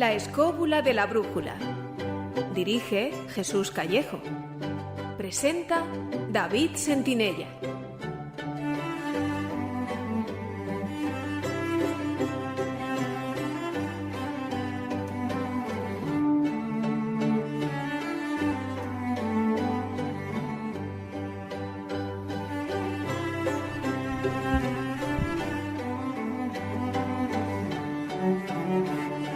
La escóbula de la brújula. Dirige Jesús Callejo. Presenta David Sentinella.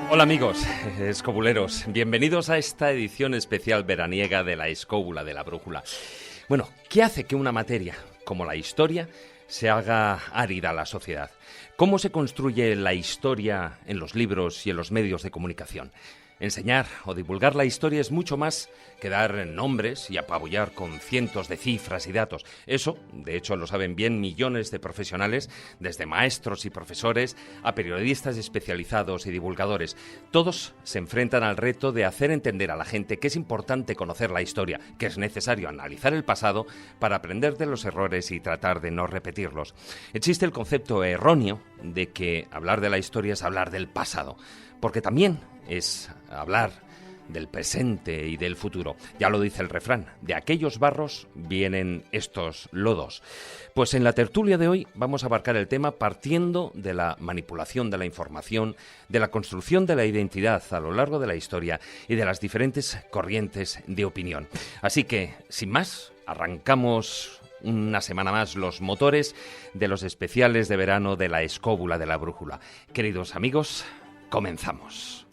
Hola amigos, escobuleros, bienvenidos a esta edición especial veraniega de La escóbula de la brújula. Bueno, ¿qué hace que una materia como la historia se haga árida a la sociedad? ¿Cómo se construye la historia en los libros y en los medios de comunicación? Enseñar o divulgar la historia es mucho más que dar nombres y apabullar con cientos de cifras y datos. Eso, de hecho, lo saben bien millones de profesionales, desde maestros y profesores a periodistas especializados y divulgadores. Todos se enfrentan al reto de hacer entender a la gente que es importante conocer la historia, que es necesario analizar el pasado para aprender de los errores y tratar de no repetirlos. Existe el concepto erróneo de que hablar de la historia es hablar del pasado, porque también es hablar del presente y del futuro. Ya lo dice el refrán, de aquellos barros vienen estos lodos. Pues en la tertulia de hoy vamos a abarcar el tema partiendo de la manipulación de la información, de la construcción de la identidad a lo largo de la historia y de las diferentes corrientes de opinión. Así que, sin más, arrancamos una semana más los motores de los especiales de verano de La escóbula de la brújula. Queridos amigos, comenzamos.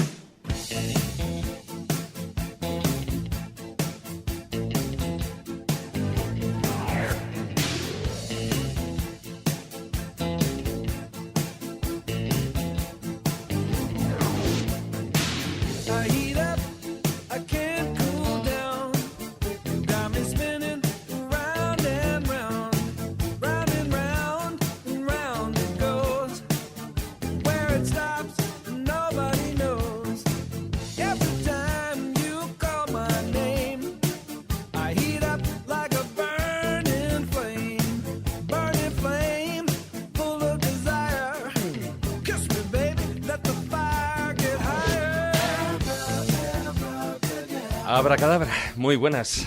Abracadabra, muy buenas.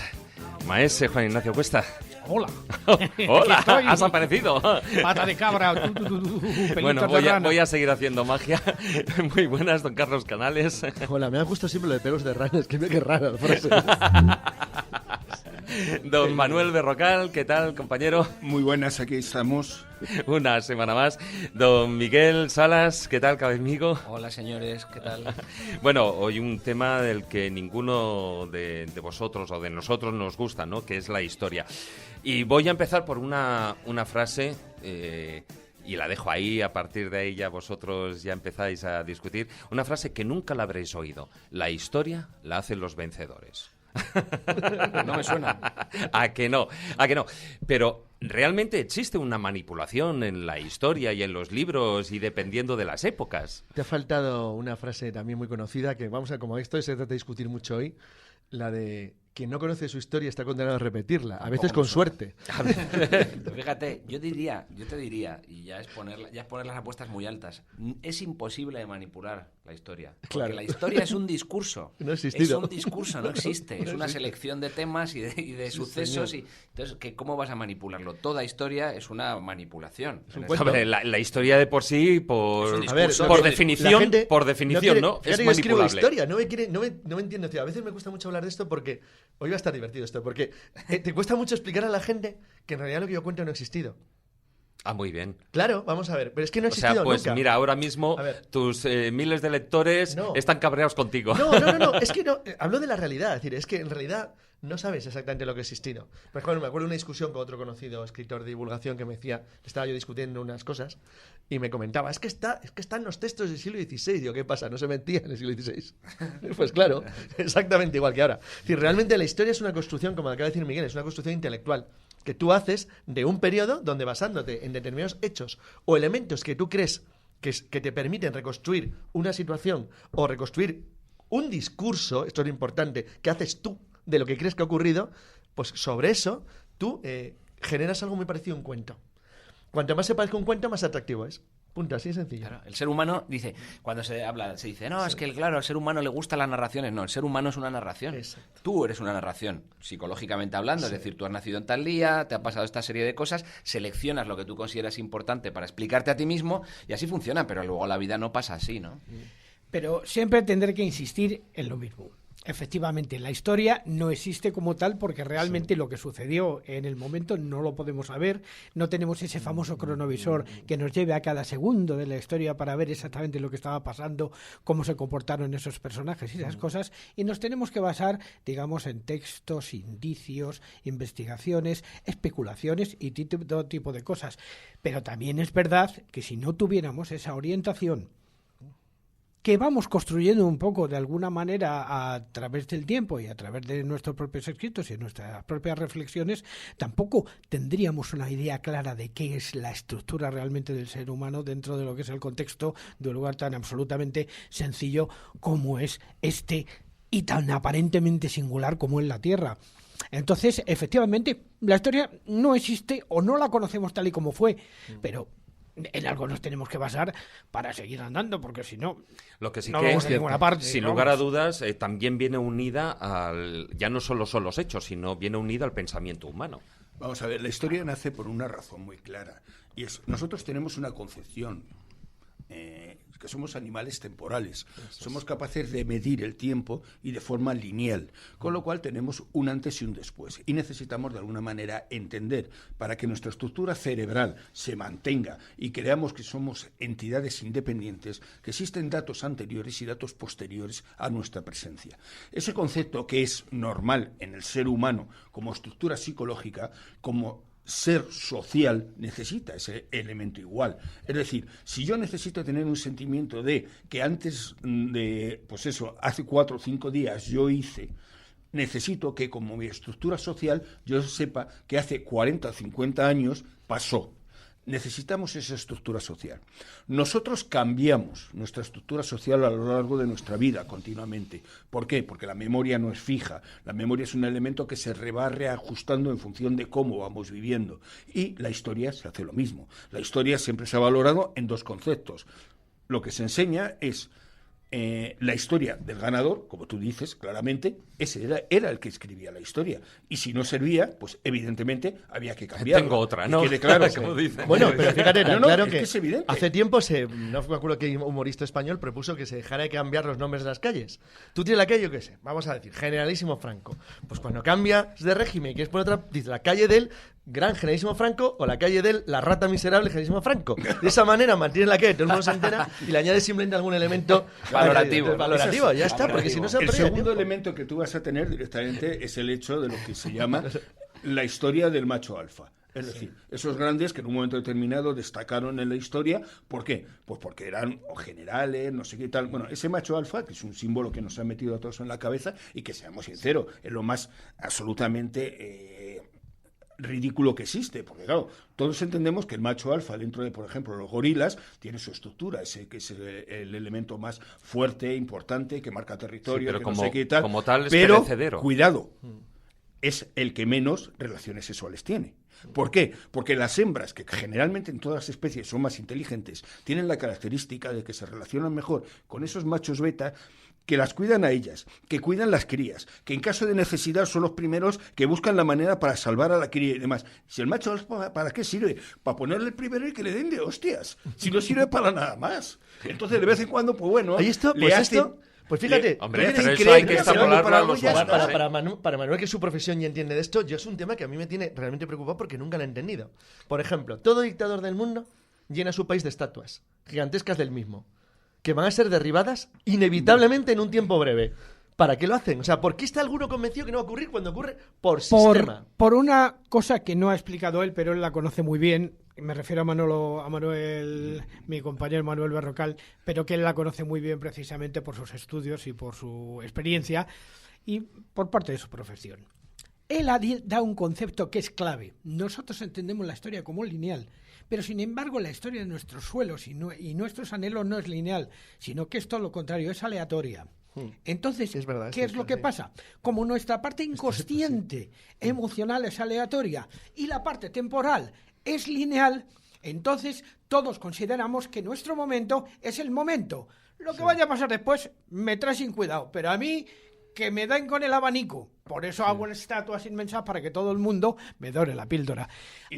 Maese Juan Ignacio Cuesta. Hola. Hola, has aparecido. Pata de cabra. Bueno, voy a seguir haciendo magia. Muy buenas, don Carlos Canales. Hola, me ha gustado siempre lo de pelos de rana, es que qué rara la frase. Don Manuel Berrocal, ¿qué tal, compañero? Muy buenas, aquí estamos. Una semana más. Don Miguel Salas, ¿qué tal, cabemigo? Hola, señores, ¿qué tal? Bueno, hoy un tema del que ninguno de vosotros o de nosotros nos gusta, ¿no? Que es la historia. Y voy a empezar por una frase, y la dejo ahí, a partir de ahí ya vosotros ya empezáis a discutir. Una frase que nunca la habréis oído. La historia la hacen los vencedores. No me suena. ¿A que no? ¿A que no? Pero realmente existe una manipulación en la historia y en los libros y dependiendo de las épocas. Te ha faltado una frase también muy conocida que vamos a, como esto se trata de discutir mucho hoy, la de quien no conoce su historia está condenado a repetirla, a veces con suerte. Fíjate, yo te diría, y ya es poner las apuestas muy altas, es imposible de manipular la historia. Porque claro. La historia es un discurso. No ha existido. Es un discurso, no existe. Es una selección de temas y de sucesos. Y, entonces, ¿cómo vas a manipularlo? Toda historia es una manipulación. Hombre, la historia de por sí, por definición, ¿no? Es manipulable. Historia, no me entiendo, tío. A veces me cuesta mucho hablar de esto porque hoy va a estar divertido esto, porque te cuesta mucho explicar a la gente que en realidad lo que yo cuento no ha existido. Ah, muy bien. Claro, vamos a ver, pero es que no ha existido nunca. Pues mira, ahora mismo tus miles de lectores están cabreados contigo. No, es que no, hablo de la realidad, es decir, es que en realidad no sabes exactamente lo que ha existido. Por ejemplo, me acuerdo de una discusión con otro conocido escritor de divulgación que me decía, estaba yo discutiendo unas cosas y me comentaba, es que están los textos del siglo XVI. Digo, ¿qué pasa? ¿No se mentía en el siglo XVI? Pues claro, exactamente igual que ahora. Es decir, realmente la historia es una construcción, como acaba de decir Miguel, es una construcción intelectual que tú haces de un periodo donde, basándote en determinados hechos o elementos que tú crees que te permiten reconstruir una situación o reconstruir un discurso, esto es lo importante, que haces tú de lo que crees que ha ocurrido, pues sobre eso tú generas algo muy parecido a un cuento. Cuanto más se parezca a un cuento, más atractivo es. Punto, así de sencillo. Claro, el ser humano dice, cuando se dice, no, es que al ser humano le gustan las narraciones. No, el ser humano es una narración. Exacto. Tú eres una narración, psicológicamente hablando, es decir, tú has nacido en tal día, te ha pasado esta serie de cosas, seleccionas lo que tú consideras importante para explicarte a ti mismo y así funciona, pero luego la vida no pasa así, ¿no? Pero siempre tendré que insistir en lo mismo. Efectivamente, la historia no existe como tal porque realmente lo que sucedió en el momento no lo podemos saber, no tenemos ese famoso cronovisor que nos lleve a cada segundo de la historia para ver exactamente lo que estaba pasando, cómo se comportaron esos personajes y esas cosas, y nos tenemos que basar, digamos, en textos, indicios, investigaciones, especulaciones y todo tipo de cosas. Pero también es verdad que si no tuviéramos esa orientación que vamos construyendo un poco de alguna manera a través del tiempo y a través de nuestros propios escritos y nuestras propias reflexiones, tampoco tendríamos una idea clara de qué es la estructura realmente del ser humano dentro de lo que es el contexto de un lugar tan absolutamente sencillo como es este y tan aparentemente singular como es la Tierra. Entonces, efectivamente, la historia no existe o no la conocemos tal y como fue, pero en algo nos tenemos que basar para seguir andando, porque si no, lo que sí no que vamos a ninguna parte. sin lugar a dudas, también viene unida ya no solo son los hechos, sino viene unida al pensamiento humano. Vamos a ver, la historia nace por una razón muy clara, y es, nosotros tenemos una concepción, que somos animales temporales, somos capaces de medir el tiempo y de forma lineal, con lo cual tenemos un antes y un después, y necesitamos de alguna manera entender, para que nuestra estructura cerebral se mantenga y creamos que somos entidades independientes, que existen datos anteriores y datos posteriores a nuestra presencia. Ese concepto que es normal en el ser humano como estructura psicológica, como ser social, necesita ese elemento igual. Es decir, si yo necesito tener un sentimiento de que antes de, pues eso, hace 4 o 5 días yo hice, necesito que como mi estructura social yo sepa que hace 40 o 50 años pasó. Necesitamos esa estructura social. Nosotros cambiamos nuestra estructura social a lo largo de nuestra vida continuamente. ¿Por qué? Porque la memoria no es fija. La memoria es un elemento que se va reajustando en función de cómo vamos viviendo. Y la historia se hace lo mismo. La historia siempre se ha valorado en 2 conceptos. Lo que se enseña es la historia del ganador, como tú dices claramente, ese era el que escribía la historia, y si no servía, pues evidentemente había que cambiarlo. Tengo otra, ¿no? Quede claro, como dicen. Bueno, pero fíjate, claro que es evidente. hace tiempo no me acuerdo qué humorista español propuso que se dejara de cambiar los nombres de las calles. Tú tienes la calle, yo qué sé, vamos a decir, Generalísimo Franco. Pues cuando cambias de régimen y quieres poner otra, dices la calle del Gran Generalísimo Franco o la calle del La Rata Miserable Generalísimo Franco. De esa manera mantienes la calle, todo el mundo se entera y le añades simplemente algún elemento valorativo. Ya está, porque si no se el pierde segundo tiempo. elemento que tú vas a tener directamente es el hecho de lo que se llama la historia del macho alfa. Es decir, esos grandes que en un momento determinado destacaron en la historia, ¿por qué? Pues porque eran generales, no sé qué tal. Bueno, ese macho alfa, que es un símbolo que nos ha metido a todos en la cabeza y que, seamos sinceros, es lo más absolutamente ridículo que existe, porque claro, todos entendemos que el macho alfa dentro de, por ejemplo, los gorilas, tiene su estructura, ese que es el elemento más fuerte, importante, que marca territorio, sí, pero que como, no sé qué tal. como tal es pero, perecedero. Cuidado, es el que menos relaciones sexuales tiene. ¿Por qué? Porque las hembras, que generalmente en todas las especies son más inteligentes, tienen la característica de que se relacionan mejor con esos machos beta, que las cuidan a ellas, que cuidan las crías, que en caso de necesidad son los primeros que buscan la manera para salvar a la cría y demás. Si el macho alfa, ¿para qué sirve? Para ponerle el primero y que le den de hostias. Si no sirve para nada más. Entonces, de vez en cuando, pues bueno, Pues fíjate, hombre, pero eso hay que extrapolarlo a los humanos, para Manuel, que es su profesión y entiende de esto, yo es un tema que a mí me tiene realmente preocupado porque nunca lo he entendido. Por ejemplo, todo dictador del mundo llena su país de estatuas gigantescas del mismo, que van a ser derribadas inevitablemente en un tiempo breve. ¿Para qué lo hacen? O sea, ¿por qué está alguno convencido que no va a ocurrir cuando ocurre? Por sistema. Por una cosa que no ha explicado él, pero él la conoce muy bien. Me refiero a Manuel, mi compañero Manuel Berrocal, pero que él la conoce muy bien precisamente por sus estudios y por su experiencia y por parte de su profesión. Él da un concepto que es clave. Nosotros entendemos la historia como lineal, pero sin embargo la historia de nuestros suelos y nuestros anhelos no es lineal, sino que es todo lo contrario, es aleatoria. Entonces, es verdad, ¿qué es lo que pasa? Como nuestra parte inconsciente, emocional es aleatoria y la parte temporal es lineal, Entonces, todos consideramos que nuestro momento es el momento. Lo que vaya a pasar después me trae sin cuidado, pero a mí que me den con el abanico. Por eso hago estatuas inmensas para que todo el mundo me dore la píldora.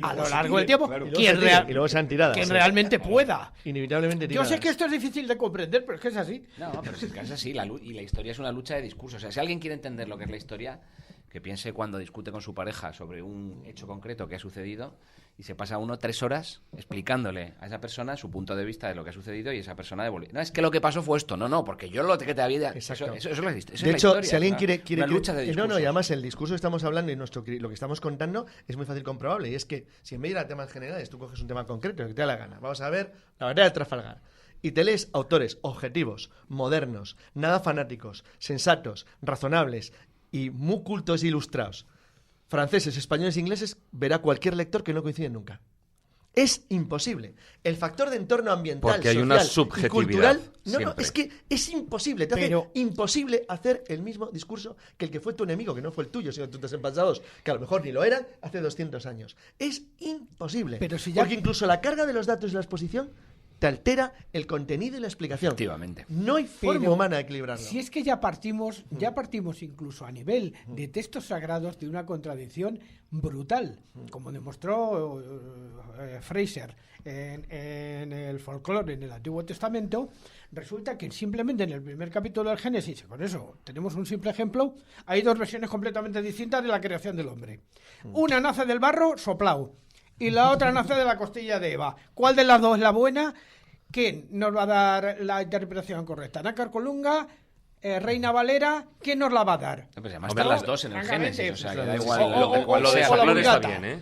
A lo largo del tiempo, Y luego sean tiradas. quien realmente pueda. Inevitablemente Yo tiradas. sé que esto es difícil de comprender, pero es que es así. No, pero si es que es así, y la historia es una lucha de discursos. O sea, si alguien quiere entender lo que es la historia, que piense cuando discute con su pareja sobre un hecho concreto que ha sucedido y se pasa 3 horas explicándole a esa persona su punto de vista de lo que ha sucedido y esa persona devolviendo. No, es que lo que pasó fue esto. No, porque yo lo que te había... Exacto. Eso es la historia. De hecho, si alguien quiere una lucha de discursos. No, y además el discurso que estamos hablando y lo que estamos contando es muy fácil comprobable. Y es que si en vez de ir a temas generales tú coges un tema concreto, lo que te da la gana. Vamos a ver la batalla de Trafalgar. Y te lees autores objetivos, modernos, nada fanáticos, sensatos, razonables y muy cultos e ilustrados. Franceses, españoles e ingleses, verá cualquier lector que no coinciden nunca. Es imposible. El factor de entorno ambiental, Porque hay social una y subjetividad cultural... No, siempre. es que es imposible. Te hace imposible hacer el mismo discurso que el que fue tu enemigo, que no fue el tuyo, sino tus antepasados, que a lo mejor ni lo eran hace 200 años. Es imposible. Pero si ya... Porque incluso la carga de los datos de la exposición te altera el contenido y la explicación. Efectivamente. No hay forma Pero humana de equilibrarlo. Si es que ya partimos incluso a nivel de textos sagrados de una contradicción brutal, como demostró Fraser en el folclore, en el Antiguo Testamento. Resulta que simplemente en el primer capítulo del Génesis, y con eso tenemos un simple ejemplo, hay 2 versiones completamente distintas de la creación del hombre. Una nace del barro, soplao, y la otra nace de la costilla de Eva. ¿Cuál de las dos es la buena? ¿Quién nos va a dar la interpretación correcta? ¿Nácar Colunga? Reina Valera, ¿quién nos la va a dar? Pues además están las dos en el Génesis, o sea, que da igual Lo de sea, soplar la está Vulgata. bien, ¿eh?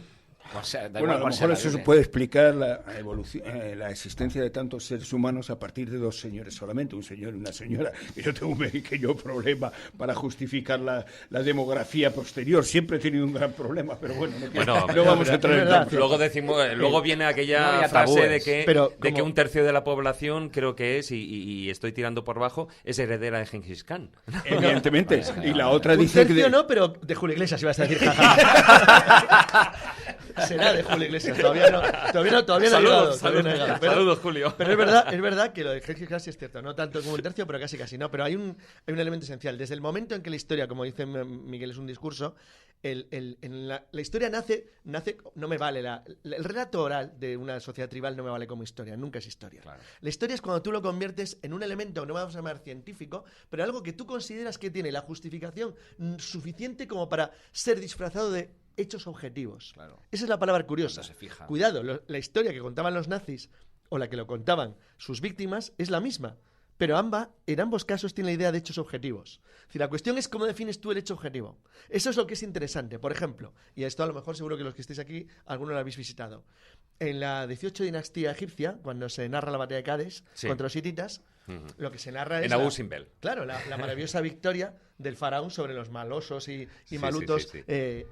da Bueno, igual a lo cuál sea mejor la eso se Biblia. puede explicar la evolución, la existencia de tantos seres humanos a partir de 2 señores solamente, un señor y una señora. Y yo tengo un pequeño problema para justificar la demografía posterior. Siempre he tenido un gran problema, pero bueno, no vamos a entrar en tanto. Luego viene no aquella había frase tabúes. de que, Pero de que como- un tercio de la población, creo que es, y estoy tirando por bajo, es heredera de Gengis Khan. Evidentemente. Y la otra Un dice que... tercio no, pero de Julio Iglesias ibas a decir, jaja. Será de Julio Iglesias, todavía no ha llegado, todavía no ha llegado. Saludos, Julio. Pero es verdad que lo de Gengis Khan sí es cierto, no tanto como un tercio, pero casi no. Pero hay un elemento esencial. Desde el momento en que la historia, como dice Miguel, es un discurso, la historia nace, no me vale, el relato oral de una sociedad tribal no me vale como historia, nunca es historia. Claro. La historia es cuando tú lo conviertes en un elemento, no vamos a llamar científico, pero algo que tú consideras que tiene la justificación suficiente como para ser disfrazado de hechos objetivos. Claro. Esa es la palabra curiosa. Cuando se fija. Cuidado, la historia que contaban los nazis o la que lo contaban sus víctimas es la misma, pero en ambos casos tiene la idea de hechos objetivos. Es decir, la cuestión es cómo defines tú el hecho objetivo. Eso es lo que es interesante. Por ejemplo, y esto a lo mejor seguro que los que estéis aquí, alguno lo habéis visitado. En la 18 dinastía egipcia, cuando se narra la batalla de Cádiz contra los hititas, lo que se narra es En Abu Simbel. Claro, la maravillosa victoria del faraón sobre los malosos y malutos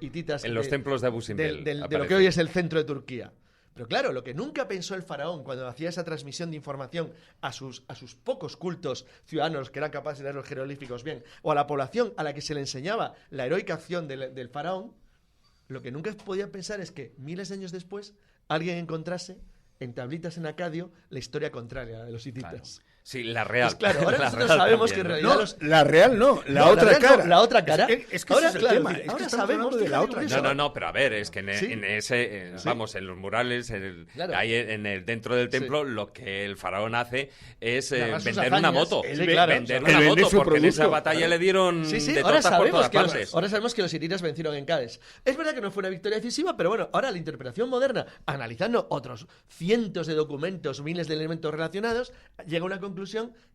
hititas. En los templos de Abu Simbel de lo aparece. que hoy es el centro de Turquía. Pero claro, lo que nunca pensó el faraón cuando hacía esa transmisión de información a sus pocos cultos ciudadanos que eran capaces de leer los jeroglíficos bien, o a la población a la que se le enseñaba la heroica acción del faraón, lo que nunca podía pensar es que miles de años después alguien encontrase en tablitas en acadio la historia contraria de los hititas. Claro. Sí, la real. Pues claro, ahora La nosotros real sabemos también, que en ¿no? realidad No, la real no, la No, otra real no, cara. la otra cara. Es que Ahora, ese es el claro, tema. es decir, Es que ahora estamos sabemos hablando de la fíjate otra con cara. eso. No, pero a ver, es que Sí. en ese, vamos, en los murales, Claro. ahí dentro del templo, lo que el faraón hace es Narrar sus vender una hazañas. moto. Sí, claro. Vender El una vender moto, su porque en esa producto. batalla le dieron Sí, de ahora tortas por todas sabemos, partes. ahora sabemos que los hititas vencieron en Cádiz. Es verdad que no fue una victoria decisiva, pero bueno, ahora la interpretación moderna, analizando otros cientos de documentos, miles de elementos relacionados, llega a una conclusión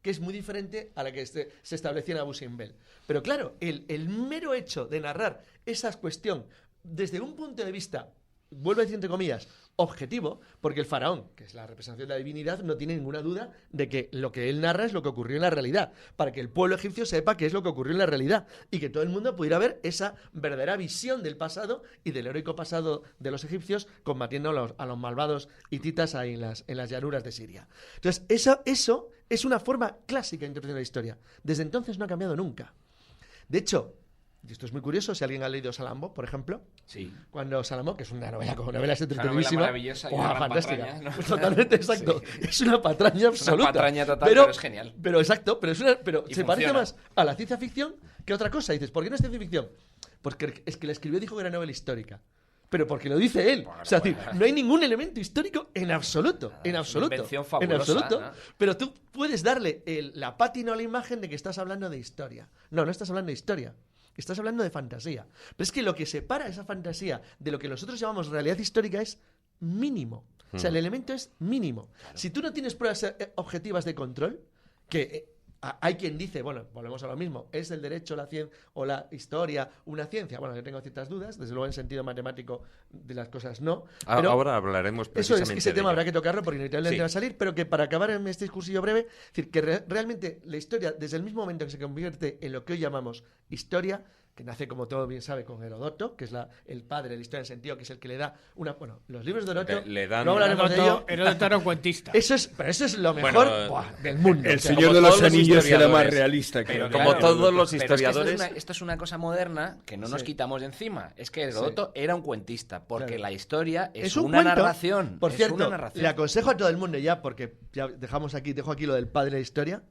que es muy diferente a la que se establecía en Abu Simbel. Pero claro, el mero hecho de narrar esa cuestión desde un punto de vista, vuelvo a decir entre comillas, objetivo, porque el faraón, que es la representación de la divinidad, no tiene ninguna duda de que lo que él narra es lo que ocurrió en la realidad, para que el pueblo egipcio sepa qué es lo que ocurrió en la realidad y que todo el mundo pudiera ver esa verdadera visión del pasado y del heroico pasado de los egipcios combatiendo a los malvados hititas ahí en las llanuras de Siria. Entonces, eso es una forma clásica de interpretar la historia. Desde entonces no ha cambiado nunca. De hecho, y esto es muy curioso, si alguien ha leído Salambo, por ejemplo, Sí. cuando Salambo, que es una novela como novela Una novela entretenidísima, maravillosa y ¡guau, una gran fantástica! patraña, ¿no? Pues totalmente, exacto. Es una patraña absoluta. Una patraña total, pero es genial. Pero exacto, pero Y se parece funciona. más a la ciencia ficción que a otra cosa. Y dices, ¿por qué no es ciencia ficción? Porque es que la escribió, dijo que era novela histórica. Pero porque lo dice él. Bueno, O sea, es bueno. decir, no hay ningún elemento histórico en absoluto. En una absoluto. invención En fabulosa, absoluto. ¿no? Pero tú puedes darle la pátina a la imagen de que estás hablando de historia. No estás hablando de historia. Estás hablando de fantasía. Pero es que lo que separa esa fantasía de lo que nosotros llamamos realidad histórica es mínimo. O sea, el elemento es mínimo. Si tú no tienes pruebas objetivas de control, que hay quien dice, bueno, volvemos a lo mismo, ¿es el derecho, la ciencia o la historia una ciencia? Bueno, yo tengo ciertas dudas, desde luego en sentido matemático de las cosas no. Pero Ahora hablaremos eso precisamente es que ese de tema ello. habrá que tocarlo porque inevitablemente Sí. va a salir, pero que para acabar en este discursillo breve, es decir, que realmente la historia, desde el mismo momento que se convierte en lo que hoy llamamos historia, que nace, como todo bien sabe, con Herodoto, que es el padre de la historia en sentido, que es el que le da una... Bueno, los libros de Herodoto... Le dan- luego hablaremos de ello. Heródoto era un cuentista. Eso es lo mejor Bueno, del mundo. El O sea, Señor como de los todos los Anillos era más historiadores. realista que Pero Como claro, todos los pero es que historiadores. esto es una cosa moderna que no nos Sí. quitamos de encima. Es que Herodoto era un cuentista, porque Claro. la historia es un una cuento. narración. Por es cierto, una narración. le aconsejo a todo el mundo ya, porque ya dejo aquí lo del padre de la historia.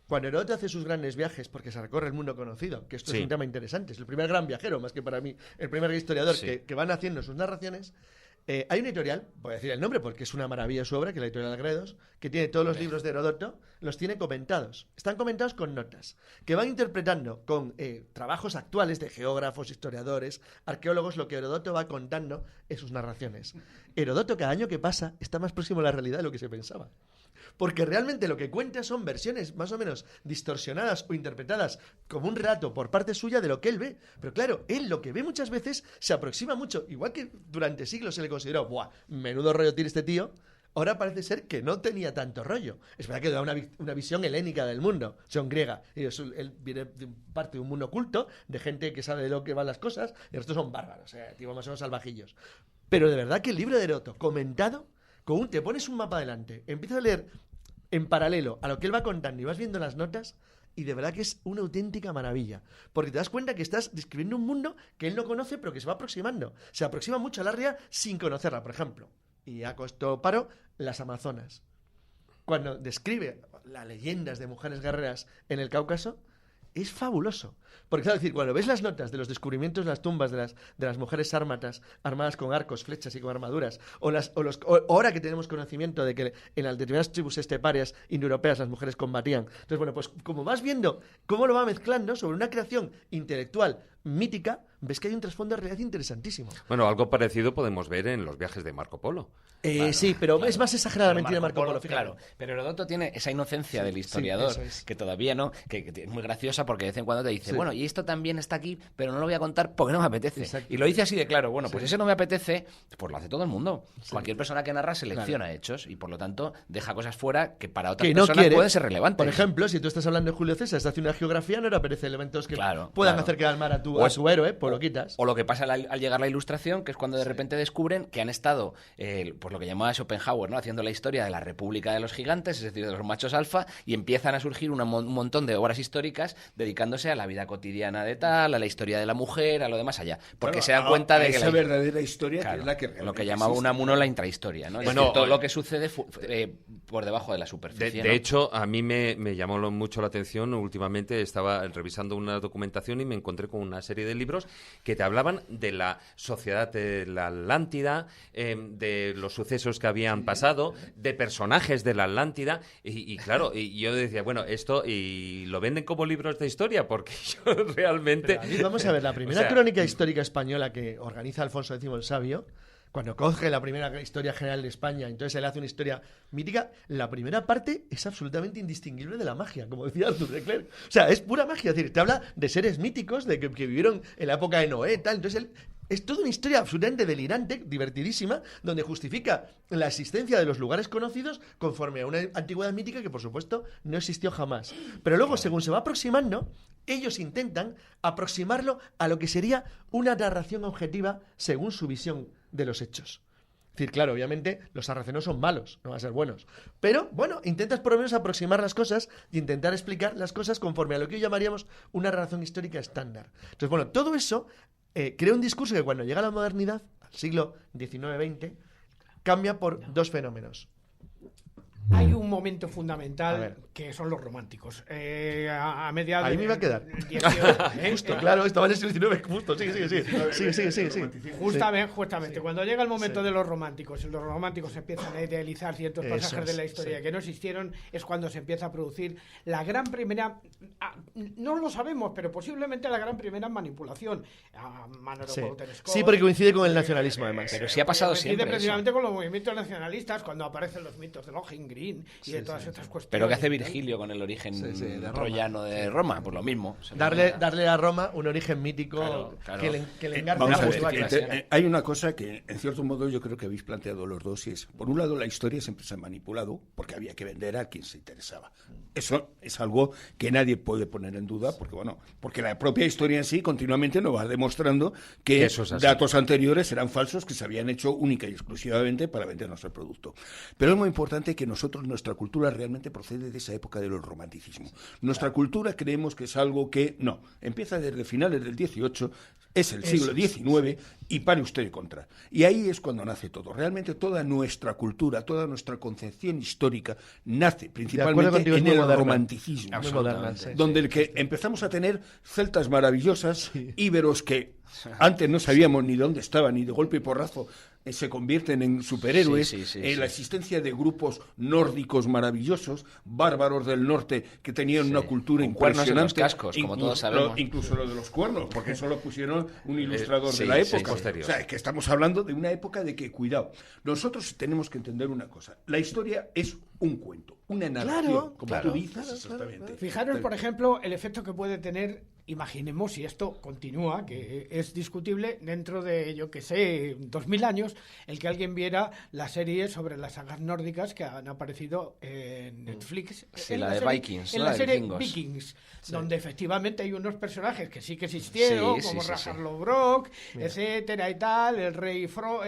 Cuando Heródoto hace sus grandes viajes, porque se recorre el mundo conocido, que esto Sí. es un tema interesante, es el primer gran viajero, más que para mí, el primer historiador Sí. que van haciendo sus narraciones. Hay una editorial, voy a decir el nombre porque es una maravilla su obra, que es la editorial de Gredos, que tiene todos los libros de Heródoto, los tiene comentados. Están comentados con notas, que van interpretando con trabajos actuales de geógrafos, historiadores, arqueólogos, lo que Heródoto va contando en sus narraciones. Heródoto, cada año que pasa, está más próximo a la realidad de lo que se pensaba. Porque realmente lo que cuenta son versiones más o menos distorsionadas o interpretadas como un relato por parte suya de lo que él ve. Pero claro, él lo que ve muchas veces se aproxima mucho. Igual que durante siglos se le consideró, ¡buah! Menudo rollo tiene este tío. Ahora parece ser que no tenía tanto rollo. Es verdad que da una visión helénica del mundo, son griega. Y él viene de parte de un mundo oculto, de gente que sabe de lo que van las cosas, y estos son bárbaros, tipo más o menos salvajillos. Pero de verdad que el libro de Heródoto, comentado, te pones un mapa delante, empiezas a leer en paralelo a lo que él va contando y vas viendo las notas, y de verdad que es una auténtica maravilla. Porque te das cuenta que estás describiendo un mundo que él no conoce, pero que se va aproximando. Se aproxima mucho a la realidad sin conocerla, por ejemplo. Y ya con esto paro, las Amazonas. Cuando describe las leyendas de mujeres guerreras en el Cáucaso, es fabuloso. Porque, claro, es decir, cuando ves las notas de los descubrimientos de las tumbas de las mujeres sármatas armadas con arcos, flechas y con armaduras, o ahora que tenemos conocimiento de que en las determinadas tribus esteparias indoeuropeas las mujeres combatían. Entonces, bueno, pues como vas viendo cómo lo va mezclando sobre una creación intelectual mítica, ves que hay un trasfondo de realidad interesantísimo. Bueno, algo parecido podemos ver en los viajes de Marco Polo. Sí, pero es más exageradamente Pero de Marco Polo, fíjate. claro, pero Herodoto tiene esa inocencia del historiador, eso es. que todavía no, que es muy graciosa porque de vez en cuando te dice, Sí. bueno, y esto también está aquí, pero no lo voy a contar porque no me apetece. Exacto. Y lo dice así de claro, bueno, pues ese no me apetece, pues lo hace todo el mundo. Sí. Cualquier persona que narra selecciona hechos y por lo tanto deja cosas fuera que para otras Que no personas quiere. pueden ser relevantes. Por ejemplo, si tú estás hablando de Julio César, estás haciendo una geografía, no le apetece elementos que Claro, puedan claro. hacer quedar mal a tu héroe, pues lo quitas. O lo que pasa al llegar la Ilustración, que es cuando de repente descubren que han estado, pues lo que llamaba Schopenhauer, ¿no? Haciendo la historia de la República de los Gigantes, es decir, de los machos alfa, y empiezan a surgir un montón de obras históricas dedicándose a la vida cotidiana de tal, a la historia de la mujer, a lo de más allá. Porque Bueno, se dan cuenta de que esa verdadera historia Claro, que es la que lo que realmente llamaba existe. Unamuno la intrahistoria, ¿no? Es Bueno, decir, todo lo que sucede por debajo de la De, superficie. de ¿no? hecho, a mí me llamó mucho la atención. Últimamente estaba revisando una documentación y me encontré con una serie de libros que te hablaban de la sociedad de la Atlántida, de los sucesos que habían pasado, de personajes de la Atlántida. Y claro, y yo decía, bueno, esto y lo venden como libros de historia, porque yo realmente... Pero, David, vamos a ver, la primera O sea, crónica histórica española que organiza Alfonso X el Sabio, cuando coge la primera historia general de España, entonces él hace una historia mítica, la primera parte es absolutamente indistinguible de la magia, como decía Arthur de Clercq. O sea, es pura magia, es decir, te habla de seres míticos, de que vivieron en la época de Noé, tal. Entonces él es toda una historia absolutamente delirante, divertidísima, donde justifica la existencia de los lugares conocidos conforme a una antigüedad mítica que, por supuesto, no existió jamás. Pero luego, según se va aproximando, ellos intentan aproximarlo a lo que sería una narración objetiva según su visión de los hechos. Es decir, claro, obviamente los sarracenos son malos, no van a ser buenos. Pero, bueno, intentas por lo menos aproximar las cosas y intentar explicar las cosas conforme a lo que hoy llamaríamos una razón histórica estándar. Entonces, bueno, todo eso crea un discurso que cuando llega a la modernidad, al siglo XIX-XX, cambia por dos fenómenos. Hay un momento A fundamental ver. que son los románticos. A mediados Ahí me iba a quedar. del 18, Justo, claro, estaba en el siglo XIX, justo, sigue. Justamente, cuando llega el momento de los románticos empiezan a idealizar ciertos Eso pasajes de es, la historia sí. que no existieron, es cuando se empieza a producir la gran primera, no lo sabemos, pero posiblemente la gran primera manipulación a mano de Sí. Walter Scott. Sí, porque coincide con el nacionalismo, además. Pero sí ha pasado Coincide siempre precisamente eso. con los movimientos nacionalistas, cuando aparecen los mitos de Lohengrin y de todas estas cuestiones. Pero ¿qué hace Virgilio con el origen de Roma. troyano de Roma? Pues lo mismo. Se Darle enamora. a Roma un origen mítico Claro. que le engarce Vamos la a ver, justificación. hay una cosa que, en cierto modo, yo creo que habéis planteado los dos, y es, por un lado, la historia siempre se ha manipulado porque había que vender a quien se interesaba. Eso es algo que nadie puede poner en duda, porque la propia historia en sí continuamente nos va demostrando que Eso es así. datos anteriores eran falsos, que se habían hecho única y exclusivamente para vendernos el producto. Pero es muy importante que nuestra cultura realmente procede de esa época de los romanticismo. Nuestra cultura creemos que es algo que no, empieza desde finales del XVIII, es el siglo XIX y pare usted de contra. Y ahí es cuando nace todo. Realmente toda nuestra cultura, toda nuestra concepción histórica nace principalmente contigo, es en muy el moderna. romanticismo. Muy moderna, sí. Donde el que empezamos a tener celtas maravillosas, íberos que antes no sabíamos ni dónde estaban, ni de golpe y porrazo se convierten en superhéroes, la existencia de grupos nórdicos maravillosos, bárbaros del norte que tenían una cultura Con cuernos en los impresionante, cascos, como todos sabemos. incluso lo de los cuernos, porque eso lo pusieron un ilustrador sí, de la sí, época. posterior. O sea, que estamos hablando de una época de que, cuidado, nosotros tenemos que entender una cosa, la historia es un cuento, una narración, como tú dices exactamente. Fijaros, por ejemplo, el efecto que puede tener, imaginemos si esto continúa, que es discutible, dentro de, yo que sé, 2000 años, el que alguien viera la serie sobre las sagas nórdicas que han aparecido en Netflix. Sí, en la de serie- Vikings, En ¿no? la La de serie vikingos. Vikings, donde efectivamente hay unos personajes que sí que existieron, Sí, como sí, sí, Ragnar sí. Lodbrok, etcétera y tal, el rey Frollo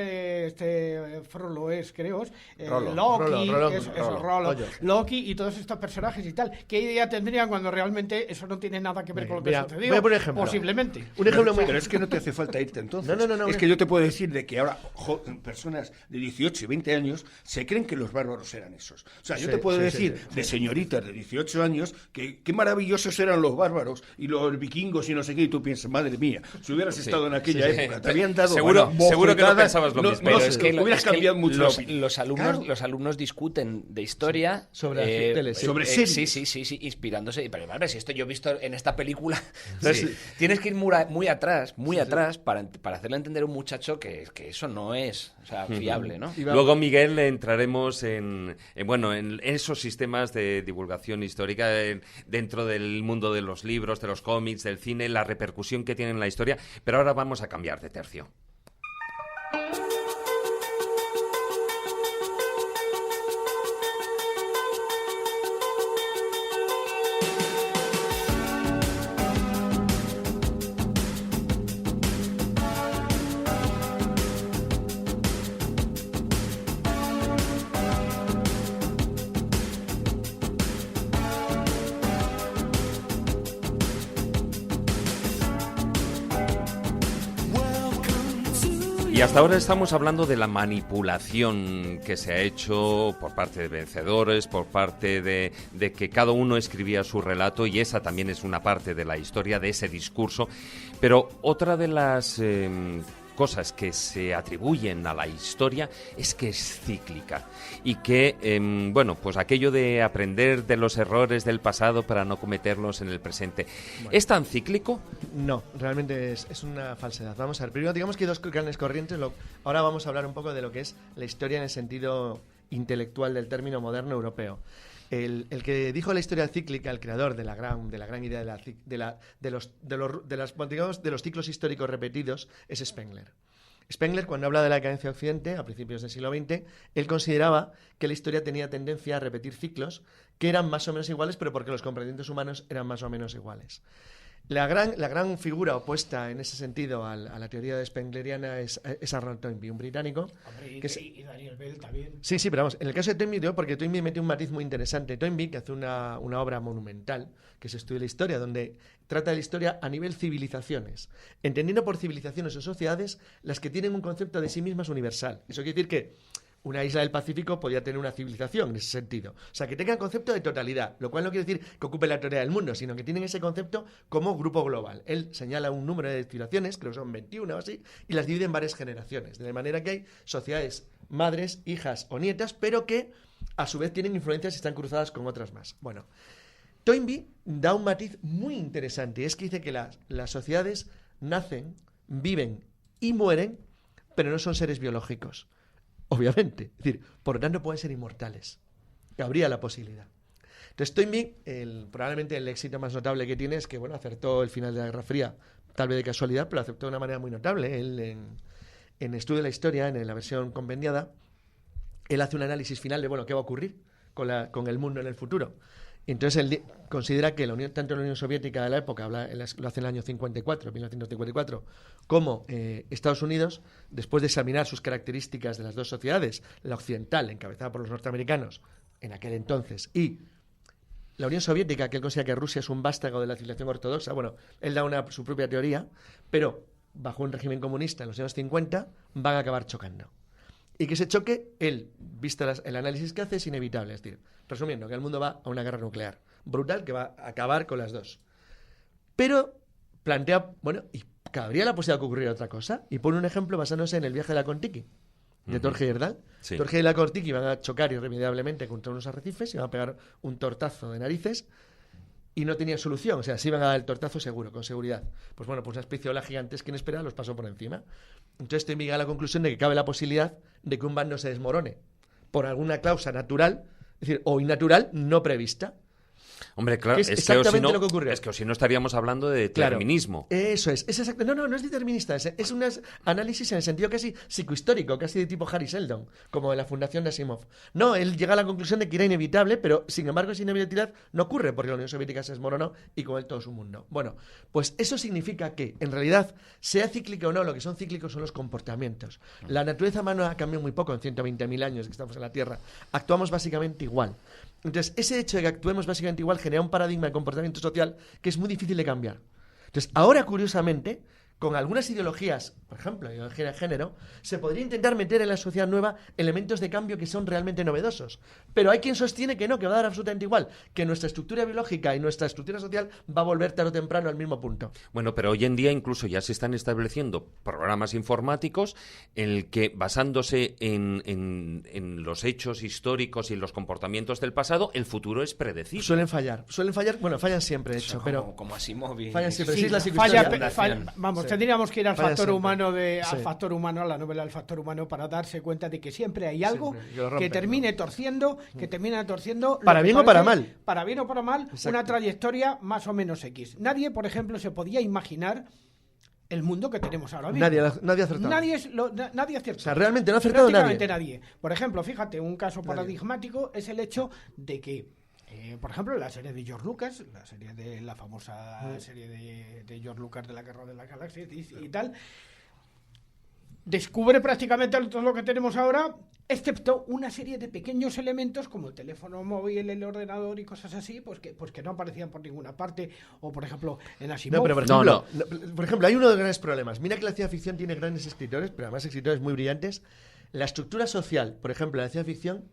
es, creo, Loki, Rollo. Loki y todos estos personajes y tal. ¿Qué idea tendrían cuando realmente eso no tiene nada que ver con lo que Mira, sucedió? voy a poner ejemplo. Posiblemente. Un ejemplo muy... Pero es que no te hace falta irte entonces. No, es que yo te puedo decir de que ahora personas de 18 y 20 años se creen que los bárbaros eran esos. O sea, yo Sí, te puedo sí, decir sí, de señoritas de 18 años que qué maravillosos eran los bárbaros y los vikingos y no sé qué, y tú piensas, madre mía, si hubieras estado en aquella época, te habían dado Seguro que no bofetadas, pensabas lo mismo. No, Pero es que, hubieras cambiado mucho la opinión. los alumnos discuten de historia Sobre tele, sí. Sobre sí, series. sí, inspirándose. Pero madre, si esto yo he visto en esta película, Sí. tienes que ir muy atrás para hacerle entender a un muchacho que eso no es, o sea, fiable, ¿no? Luego, Miguel, entraremos en esos sistemas de divulgación histórica dentro del mundo de los libros, de los cómics, del cine, la repercusión que tiene en la historia, pero ahora vamos a cambiar de tercio. Y hasta ahora estamos hablando de la manipulación que se ha hecho por parte de vencedores, por parte de que cada uno escribía su relato, y esa también es una parte de la historia, de ese discurso. Pero otra de las cosas que se atribuyen a la historia es que es cíclica y que, pues aquello de aprender de los errores del pasado para no cometerlos en el presente, ¿es tan cíclico? No, realmente es una falsedad. Vamos a ver, primero digamos que hay dos grandes corrientes. Ahora vamos a hablar un poco de lo que es la historia en el sentido intelectual del término moderno europeo. El que dijo la historia cíclica, el creador de la gran idea de los ciclos históricos repetidos, es Spengler. Spengler, cuando habla de la decadencia de Occidente, a principios del siglo XX, él consideraba que la historia tenía tendencia a repetir ciclos que eran más o menos iguales, pero porque los componentes humanos eran más o menos iguales. La gran figura opuesta en ese sentido a la teoría de spengleriana es Arnold Toynbee, un británico. Hombre, que es- y Daniel Bell también. Sí, pero vamos, en el caso de Toynbee, digo, porque Toynbee mete un matiz muy interesante. Toynbee, que hace una obra monumental, que se estudia la historia, donde trata de la historia a nivel civilizaciones, entendiendo por civilizaciones o sociedades las que tienen un concepto de sí mismas universal. Eso quiere decir que una isla del Pacífico podía tener una civilización en ese sentido. O sea, que tengan concepto de totalidad, lo cual no quiere decir que ocupe la totalidad del mundo, sino que tienen ese concepto como grupo global. Él señala un número de civilizaciones, creo que son 21 o así, y las divide en varias generaciones, de manera que hay sociedades madres, hijas o nietas, pero que a su vez tienen influencias y están cruzadas con otras más. Bueno, Toynbee da un matiz muy interesante, y es que dice que las sociedades nacen, viven y mueren, pero no son seres biológicos. Obviamente. Es decir, por lo tanto pueden ser inmortales. Habría la posibilidad. Entonces, Toynbee, probablemente el éxito más notable que tiene es que, bueno, acertó el final de la Guerra Fría, tal vez de casualidad, pero aceptó de una manera muy notable. Él, en Estudio de la Historia, en la versión compendiada, él hace un análisis final de, bueno, qué va a ocurrir con el mundo en el futuro. Y entonces él considera que tanto la Unión Soviética de la época, lo hace en el año 54, 1954, como Estados Unidos, después de examinar sus características de las dos sociedades, la occidental, encabezada por los norteamericanos en aquel entonces, y la Unión Soviética, que él considera que Rusia es un vástago de la civilización ortodoxa, bueno, él da su propia teoría, pero bajo un régimen comunista en los años 50 van a acabar chocando. Y que ese choque, visto el análisis que hace, es inevitable. Es decir, resumiendo, que el mundo va a una guerra nuclear brutal que va a acabar con las dos. Pero plantea, bueno, ¿y cabría la posibilidad de que ocurriera otra cosa? Y pone un ejemplo basándose en el viaje de la Kon-Tiki, de Thor Heyerdahl. Sí. Thor Heyerdahl y la Kon-Tiki van a chocar irremediablemente contra unos arrecifes y van a pegar un tortazo de narices. Y no tenían solución, o sea, se iban a dar el tortazo seguro, con seguridad. Pues bueno, pues una especie de ola gigantesca inesperada los pasó por encima. Entonces Toynbee llega a la conclusión de que cabe la posibilidad de que un bando se desmorone por alguna causa natural, es decir, o innatural, no prevista. Hombre, claro, Que es o exactamente si no, lo que ocurrió. es que o si no estaríamos hablando de Claro. determinismo. Eso es exacto. No es determinista, es un análisis en el sentido casi psicohistórico, casi de tipo Harry Seldon, como de la Fundación de Asimov. No, él llega a la conclusión de que era inevitable, pero sin embargo esa inevitabilidad no ocurre porque la Unión Soviética se desmoronó y con él todo su mundo. Bueno, pues eso significa que, en realidad, sea cíclica o no, lo que son cíclicos son los comportamientos. La naturaleza humana ha cambiado muy poco en 120.000 años que estamos en la Tierra. Actuamos básicamente igual. Entonces, ese hecho de que actuemos básicamente igual genera un paradigma de comportamiento social que es muy difícil de cambiar. Entonces, ahora, curiosamente, con algunas ideologías, por ejemplo, ideología de género, se podría intentar meter en la sociedad nueva elementos de cambio que son realmente novedosos. Pero hay quien sostiene que no, que va a dar absolutamente igual, que nuestra estructura biológica y nuestra estructura social va a volver tarde o temprano al mismo punto. Bueno, pero hoy en día incluso ya se están estableciendo programas informáticos en el que, basándose en los hechos históricos y los comportamientos del pasado, el futuro es predecible. Suelen fallar, bueno, fallan siempre, de hecho, pero Como Asimov y... fallan siempre. Sí, Sí, es la falla, psicohistoria. vamos, Sí. tendríamos que ir al Falla factor siempre. humano, Sí. al factor humano, a la novela del factor humano, para darse cuenta de que siempre hay algo Siempre, que lo que rompen, termine ¿no? torciendo, lo Para que bien o para parece- mal. Para bien o para mal, Exacto. una trayectoria más o menos X. Nadie, por ejemplo, se podía imaginar el mundo que tenemos ahora mismo. Nadie ha acertado. Nadie acierta. O sea, realmente no ha acertado Prácticamente nadie. nadie. Por ejemplo, fíjate, un caso Nadie. paradigmático es el hecho de que, por ejemplo, la serie de George Lucas, la famosa serie de George Lucas de la Guerra de las Galaxias y tal, descubre prácticamente todo lo que tenemos ahora, excepto una serie de pequeños elementos como el teléfono móvil, el ordenador y cosas así, pues que no aparecían por ninguna parte. O, por ejemplo, en Asimov. No, pero por No, ejemplo, por ejemplo, hay uno de los grandes problemas. Mira que la ciencia ficción tiene grandes escritores, pero además escritores muy brillantes. La estructura social, por ejemplo, de la ciencia ficción,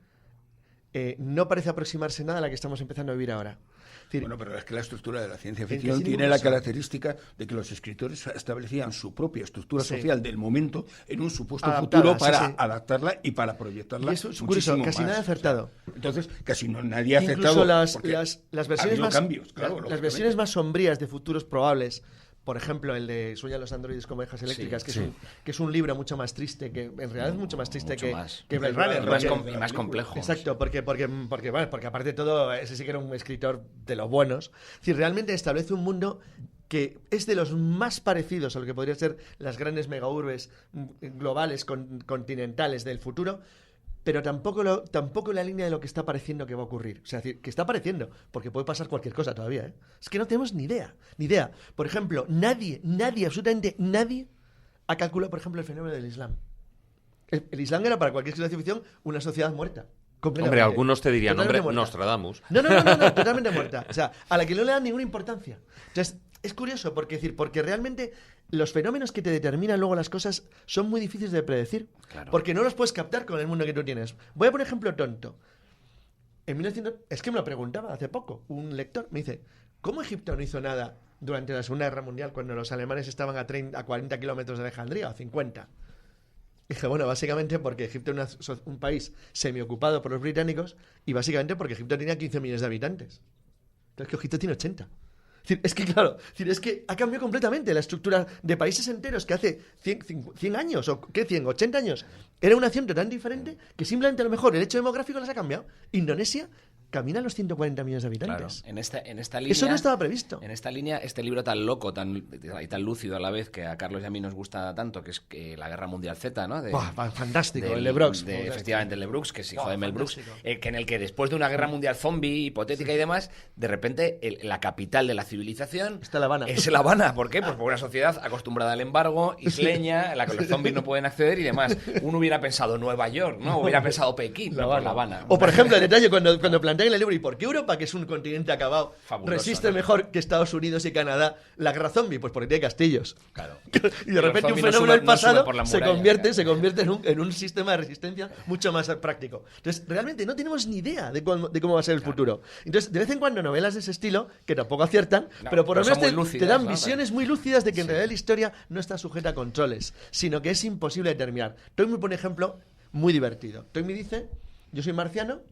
no parece aproximarse nada a la que estamos empezando a vivir ahora. Es decir, Bueno, pero es que la estructura de la ciencia que ficción sin tiene ningún la caso. característica de que los escritores establecían su propia estructura Sí. social del momento en un supuesto Adaptada, futuro sí, para sí. adaptarla y para proyectarla. Y eso es curioso, muchísimo casi más. nadie ha acertado. Entonces, casi nadie ha acertado. Incluso las porque versiones ha habido más cambios, claro, las lógicamente. versiones más sombrías de futuros probables, por ejemplo, el de Sueñan los androides como ovejas eléctricas, que es un libro mucho más triste, que en realidad es mucho más triste Mucho que, más. que Blade Runner. Y más, porque- y más complejo. Exacto, porque aparte de todo, ese sí que era un escritor de los buenos. Es decir, realmente establece un mundo que es de los más parecidos a lo que podrían ser las grandes megaurbes globales, continentales del futuro, pero tampoco la línea de lo que está pareciendo que va a ocurrir. O sea, es decir, que está apareciendo, porque puede pasar cualquier cosa todavía, ¿eh? Es que no tenemos ni idea. Por ejemplo, nadie, absolutamente nadie, ha calculado, por ejemplo, el fenómeno del Islam. El Islam era para cualquier civilización una sociedad muerta. Hombre, algunos te dirían, Totalmente hombre, muerta. Nostradamus. No, totalmente muerta. O sea, a la que no le dan ninguna importancia. Entonces, es curioso porque realmente los fenómenos que te determinan luego las cosas son muy difíciles de predecir. Claro. Porque no los puedes captar con el mundo que tú tienes. Voy a poner ejemplo tonto. En 1900, es que me lo preguntaba hace poco un lector. Me dice, ¿cómo Egipto no hizo nada durante la Segunda Guerra Mundial cuando los alemanes estaban a 40 kilómetros de Alejandría, o 50? Dije, bueno, básicamente porque Egipto es un país semiocupado por los británicos y básicamente porque Egipto tenía 15 millones de habitantes. Entonces, que Egipto tiene 80. Es que, claro, es que ha cambiado completamente la estructura de países enteros que hace 100 años, o ¿qué 100? 80 años, era una nación tan diferente que simplemente a lo mejor el hecho demográfico las ha cambiado. Indonesia camina a los 140 millones de habitantes. Claro, en esta línea... Eso no estaba previsto. En esta línea, este libro tan loco y tan lúcido a la vez, que a Carlos y a mí nos gusta tanto, que es La Guerra Mundial Z, ¿no? Fantástico, el de Brooks. Efectivamente, el de Brooks, que es hijo de Mel Brooks, que en el que después de una guerra mundial zombie, hipotética y demás, de repente la capital de la civilización está La Habana. Es La Habana. ¿Por qué? Pues por una sociedad acostumbrada al embargo, isleña, en la que los zombies no pueden acceder y demás. Uno hubiera pensado Nueva York, ¿no? Hubiera pensado Pekín, La Habana. O por ejemplo, el detalle cuando plantean en el libro, ¿y por qué Europa, que es un continente acabado, fabuloso, resiste ¿no? mejor que Estados Unidos y Canadá la guerra zombie? Pues porque tiene castillos. Claro. Y de repente un fenómeno del pasado se convierte en un sistema de resistencia mucho más práctico. Entonces, realmente no tenemos ni idea de cómo va a ser el futuro. Entonces, de vez en cuando novelas de ese estilo, que tampoco aciertan, pero por lo menos te dan visiones muy lúcidas de que en realidad la historia no está sujeta a controles, sino que es imposible determinar. Toynbee pone ejemplo muy divertido. Toynbee dice, yo soy marciano,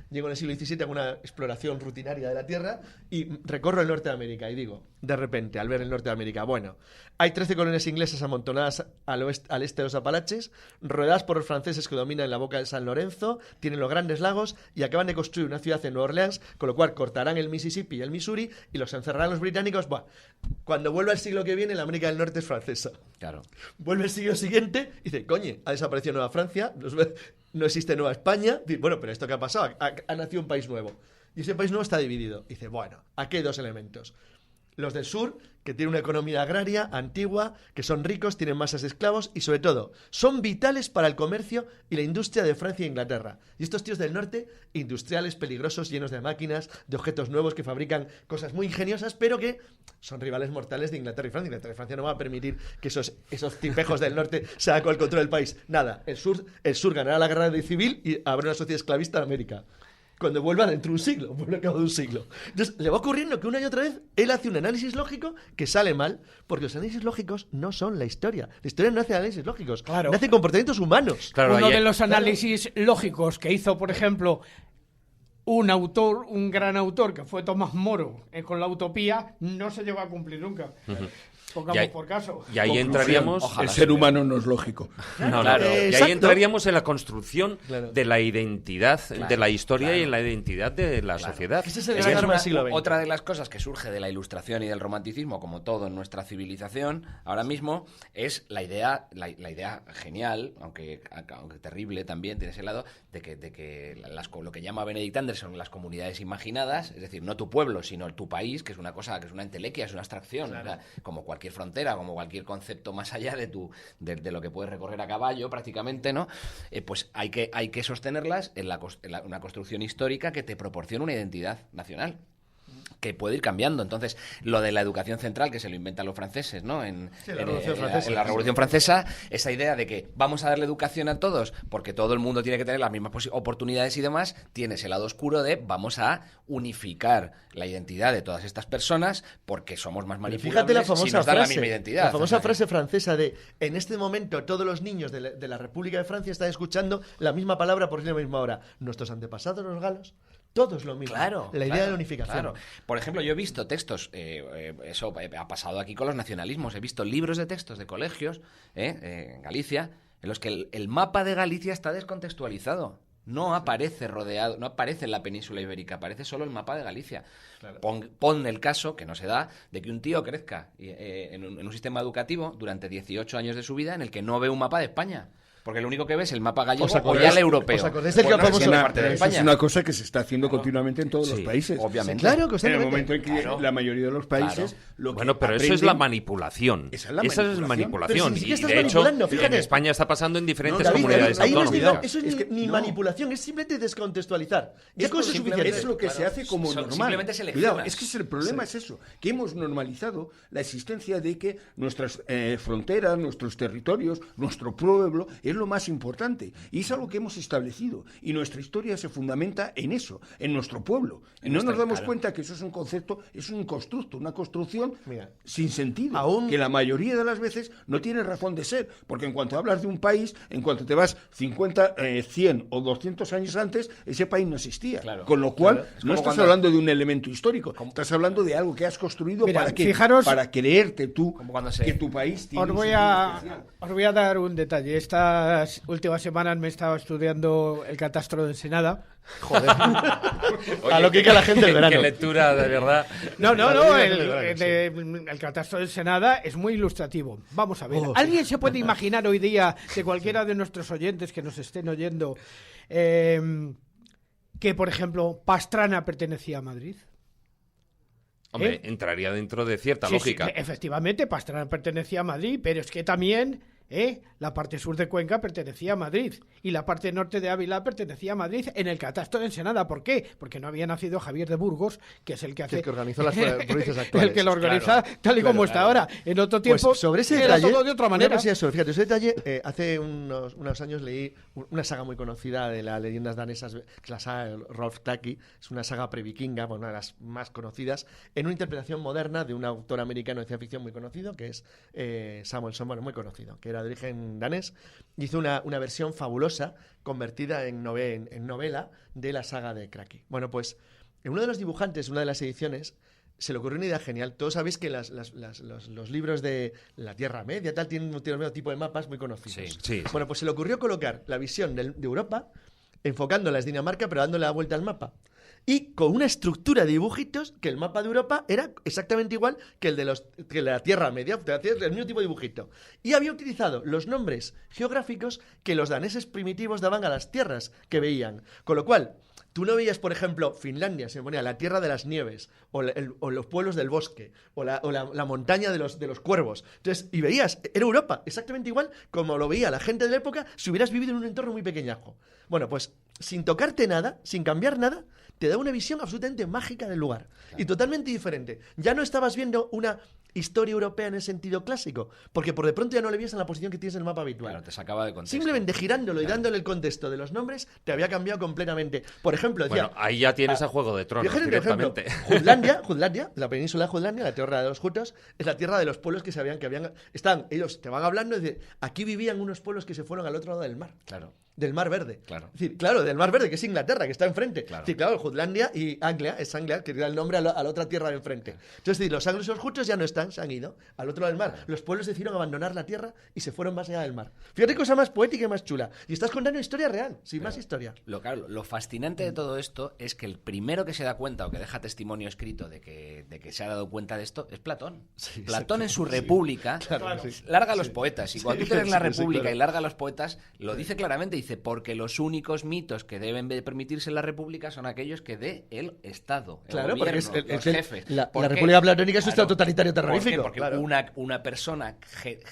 llego en el siglo XVII a una exploración rutinaria de la Tierra y recorro el norte de América y digo, de repente, al ver el norte de América, bueno, hay 13 colonias inglesas amontonadas al este de los Apalaches, rodeadas por los franceses que dominan la boca de San Lorenzo, tienen los grandes lagos y acaban de construir una ciudad en Nueva Orleans, con lo cual cortarán el Mississippi y el Missouri y los encerrarán los británicos. Buah, cuando vuelva el siglo que viene, la América del Norte es francesa. Claro. Vuelve el siglo siguiente y dice, coño, ha desaparecido Nueva Francia, no existe Nueva España. Bueno, pero ¿esto qué ha pasado? Ha nacido un país nuevo. Y ese país nuevo está dividido. Dice, bueno, aquí hay dos elementos. Los del sur, que tienen una economía agraria antigua, que son ricos, tienen masas de esclavos y, sobre todo, son vitales para el comercio y la industria de Francia e Inglaterra. Y estos tíos del norte, industriales, peligrosos, llenos de máquinas, de objetos nuevos, que fabrican cosas muy ingeniosas, pero que son rivales mortales de Inglaterra y Francia. Inglaterra y Francia no va a permitir que esos tipejos del norte se hagan con el control del país. Nada, el sur ganará la guerra civil y habrá una sociedad esclavista en América. Cuando vuelva dentro de un siglo, vuelve al cabo de un siglo. Entonces, le va ocurriendo que una y otra vez él hace un análisis lógico que sale mal, porque los análisis lógicos no son la historia. La historia no hace análisis lógicos, nace comportamientos humanos. Claro, uno de los análisis lógicos que hizo, por ejemplo, un gran autor, que fue Tomás Moro, con la utopía, no se llegó a cumplir nunca. Pongamos por caso. Y ahí entraríamos... El ser humano no es lógico. Claro. Y ahí entraríamos en la construcción de la identidad de la historia y en la identidad de la sociedad. Ese es el gran drama del siglo XX. Otra de las cosas que surge de la Ilustración y del Romanticismo, como todo en nuestra civilización, ahora mismo, es la idea genial, aunque terrible también, tiene ese lado, de que lo que llama Benedict Anderson las comunidades imaginadas, es decir, no tu pueblo, sino tu país, que es una cosa, que es una entelequia, es una abstracción, ¿verdad? Como cualquier frontera, como cualquier concepto más allá de lo que puedes recorrer a caballo prácticamente, ¿no? Pues hay que sostenerlas en una construcción histórica que te proporcione una identidad nacional, que puede ir cambiando. Entonces, lo de la educación central, que se lo inventan los franceses, ¿no? En la Revolución Francesa, esa idea de que vamos a darle educación a todos porque todo el mundo tiene que tener las mismas oportunidades y demás, tienes el lado oscuro de vamos a unificar la identidad de todas estas personas porque somos más manipulables. Fíjate la famosa si nos dan frase, la misma identidad. la famosa frase francesa de en este momento todos los niños de la República de Francia están escuchando la misma palabra por la misma hora. Nuestros antepasados, los galos, todos lo mismo. Claro, la idea de la unificación. Claro. Por ejemplo, yo he visto textos, eso ha pasado aquí con los nacionalismos, he visto libros de textos de colegios en Galicia, en los que el mapa de Galicia está descontextualizado. No aparece rodeado, no aparece en la península ibérica, aparece solo el mapa de Galicia. Claro. Pon el caso, que no se da, de que un tío crezca en un sistema educativo durante 18 años de su vida en el que no ve un mapa de España. Porque lo único que ves es el mapa gallego ¿Os o acordáis- ya el europeo. os acordáis del que Pues no, hablamos si es en- parte de Eso España. es una cosa que se está haciendo continuamente en todos los Sí, países. obviamente. Claro, En el constantemente. momento en que la mayoría de los países lo que Bueno, pero eso es aprenden- la manipulación. Esa es la Esa es manipulación. manipulación. Pero si Y estás de hecho, manipulando, en fíjate. España está pasando en diferentes David, comunidades ahí no es autónomas. eso es ni no. manipulación, es simplemente descontextualizar. Ya con eso es simplemente- suficiente. Es lo que se Claro. hace como normal. Simplemente seleccionas. Cuidado, es que el problema es eso, que hemos normalizado la existencia de que nuestras fronteras, nuestros territorios, nuestro pueblo es lo más importante. Y es algo que hemos establecido. Y nuestra historia se fundamenta en eso, en nuestro pueblo. Y no nos damos cuenta que eso es un concepto, es un constructo, una construcción Mira, sin sentido. aún- Que la mayoría de las veces no tiene razón de ser. Porque en cuanto hablas de un país, en cuanto te vas 50, 100 o 200 años antes, ese país no existía. Claro. Con lo cual, Claro. Es no como estás cuando- hablando de un elemento histórico, estás hablando de algo que has construido Mira, para, fijaros- para creerte tú Como cuando se- que tu país tiene Os un voy, sentido especial. os voy a dar un detalle. Estas últimas semanas me he estado estudiando el catastro de Ensenada. A lo que dedica la gente del Qué verano. lectura, de verdad. No, Mira, el catastro de Ensenada es muy ilustrativo. Vamos a ver. Oh, ¿Alguien se puede imaginar hoy día, de cualquiera de nuestros oyentes que nos estén oyendo, que, por ejemplo, Pastrana pertenecía a Madrid? Hombre, entraría dentro de cierta Sí, lógica. sí, efectivamente, Pastrana pertenecía a Madrid, pero es que también la parte sur de Cuenca pertenecía a Madrid y la parte norte de Ávila pertenecía a Madrid en el catastro de Ensenada. ¿Por qué? Porque no había nacido Javier de Burgos, que es el que hace... el que organizó las provincias actuales. El que lo organiza tal y como está ahora. En otro tiempo Pues sobre ese era detalle, todo de otra una manera. cosilla sobre, fíjate, ese detalle, hace unos años leí una saga muy conocida de las leyendas danesas, que es la saga de Rolf Taki, es una saga previkinga, bueno, una de las más conocidas, en una interpretación moderna de un autor americano de ciencia ficción muy conocido, que es Samuelson, bueno, muy conocido, que era de origen danés, hizo una versión fabulosa, convertida en novela de la saga de Kraki. Bueno, pues uno de los dibujantes, una de las ediciones, se le ocurrió una idea genial. Todos sabéis que los libros de la Tierra Media tal tienen un determinado tipo de mapas muy conocidos. Sí, sí. Bueno, pues se le ocurrió colocar la visión de Europa, enfocándola desde Dinamarca, pero dándole la vuelta al mapa. Y con una estructura de dibujitos que el mapa de Europa era exactamente igual que el de la Tierra Media, el mismo tipo de dibujito. Y había utilizado los nombres geográficos que los daneses primitivos daban a las tierras que veían. Con lo cual, tú no veías, por ejemplo, Finlandia, se ponía la tierra de las nieves, o los pueblos del bosque, o la montaña de los cuervos. Entonces, y veías, era Europa, exactamente igual como lo veía la gente de la época si hubieras vivido en un entorno muy pequeñajo. Bueno, pues sin tocarte nada, sin cambiar nada, te da una visión absolutamente mágica del lugar. Y totalmente diferente. Ya no estabas viendo una historia europea en el sentido clásico, porque por de pronto ya no le vías en la posición que tienes en el mapa habitual. Claro, te sacaba de contexto. Simplemente girándolo y dándole el contexto de los nombres, te había cambiado completamente. Por ejemplo, decía... Bueno, ahí ya tienes a Juego de Tronos Fíjate, por ejemplo, directamente. Jutlandia, la península de Jutlandia, la tierra de los jutos, es la tierra de los pueblos que sabían que habían... Ellos te van hablando de... Aquí vivían unos pueblos que se fueron al otro lado del mar. Claro. Del Mar Verde. Claro. Es decir, claro, del Mar Verde, que es Inglaterra, que está enfrente. Claro. Es decir, claro, Jutlandia y Anglia, es Anglia, que da el nombre a la otra tierra de enfrente. Entonces, los anglos y los jutos ya no están, se han ido al otro lado del mar. Los pueblos decidieron abandonar la tierra y se fueron más allá del mar. Fíjate cosa más poética y más chula. Y estás contando una historia real, sin más historia. Lo fascinante de todo esto es que el primero que se da cuenta o que deja testimonio escrito de que se ha dado cuenta de esto es Platón. Platón en su República larga a los poetas. Y cuando tú tienes la República y larga a los poetas, lo dice claramente. Dice, porque los únicos mitos que deben de permitirse en la República son aquellos que dé el Estado, el Claro, gobierno, porque los jefes. la ¿Por qué? República Platónica es un Claro. Estado totalitario ¿Por qué? terrorífico. Porque claro. una persona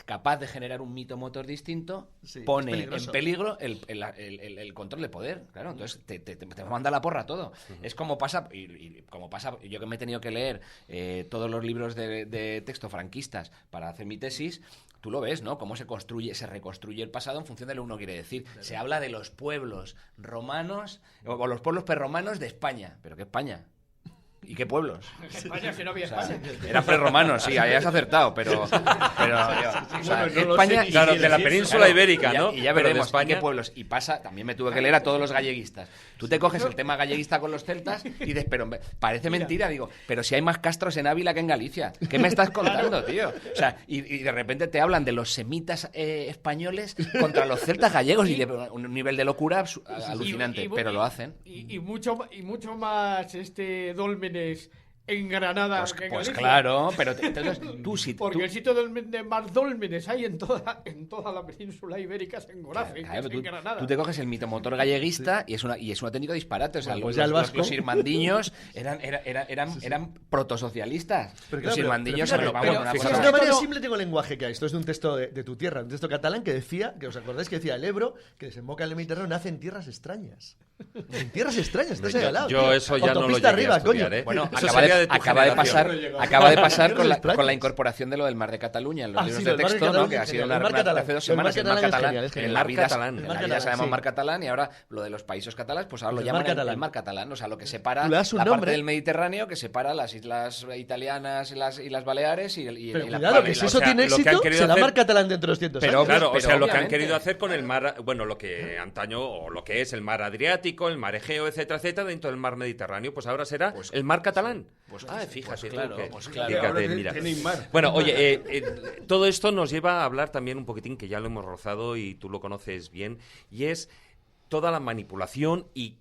capaz de generar un mito motor distinto Sí, pone es en peligroso. peligro el control de poder. Claro, entonces te manda la porra todo. Es como pasa, como pasa, yo que me he tenido que leer todos los libros de texto franquistas para hacer mi tesis. Tú lo ves, ¿no? Cómo se reconstruye el pasado en función de lo que uno quiere decir. Se habla de los pueblos romanos o los pueblos prerromanos de España. ¿Pero qué España? ¿Y qué pueblos? España, si no había O sea, España. eran prerromanos, sí, ahí has acertado, pero o sea, España y Claro, de la península ibérica, y ya- ¿no? Y ya Pero de veremos España. qué pueblos. Y pasa, también me tuve que leer a todos los galleguistas. Tú te coges el tema galleguista con los celtas y dices, pero parece mentira, digo, pero si hay más castros en Ávila que en Galicia. ¿Qué me estás contando, tío? O sea, y de repente te hablan de los semitas españoles contra los celtas gallegos y de un nivel de locura alucinante, pero lo hacen. Y mucho más dólmenes en Granada. Pues que en pues Galicia. claro, pero entonces tú sí. Porque el sitio de Mar Dólmenes hay en toda la península ibérica, es en Gorace, Claro, en Granada. tú te coges el mitomotor galleguista y es un auténtico disparate. O sea, Bueno, pues ya el vasco. los irmandiños eran protosocialistas. Pero Los claro, irmandiños pero se robaban pero una fíjate, Es cosa. una manera Esto no- simple tengo lenguaje que hay. Esto es de un texto de tu tierra, un texto catalán que decía, que os acordáis que decía el Ebro, que desemboca en el Mediterráneo, nace en tierras extrañas. En tierras extrañas, estás señalado. Yo eso ya no lo Autopista llegué a arriba, estudiar, coño. ¿eh? Bueno, Eso acaba sería de, de tu acaba de pasar, generación. acaba de pasar con Extrañas. la incorporación de lo del Mar de Cataluña en los Ah, libros sí, de lo del Mar de texto, ¿no? Cataluña Que ha es sido genial. una El Mar catalán. hace 2 El semanas. Mar El Mar catalán es catalán. genial, es genial. En la vida, catalán. en El la Mar vida se catalán, llama sí. Mar catalán y ahora lo de los países catalans, pues ahora lo El llaman Mar catalán. el Mar catalán. O sea, lo que separa Tú le das un la nombre. parte del Mediterráneo, que separa las islas italianas y las Baleares y Pero la cuidado, que o si sea, eso tiene lo que han éxito, querido será hacer- Mar catalán dentro de 200 Pero años. Claro, o pero sea, lo que han obviamente. querido hacer con el mar, bueno, lo que antaño, o lo que es el mar Adriático, el mar Egeo, etcétera, etcétera, dentro del mar Mediterráneo, pues ahora será el mar catalán. Fíjate, tú claro, que- pues claro. fíjate, Ahora mira. tenéis mar. Bueno, oye, todo esto nos lleva a hablar también un poquitín, que ya lo hemos rozado y tú lo conoces bien, y es toda la manipulación y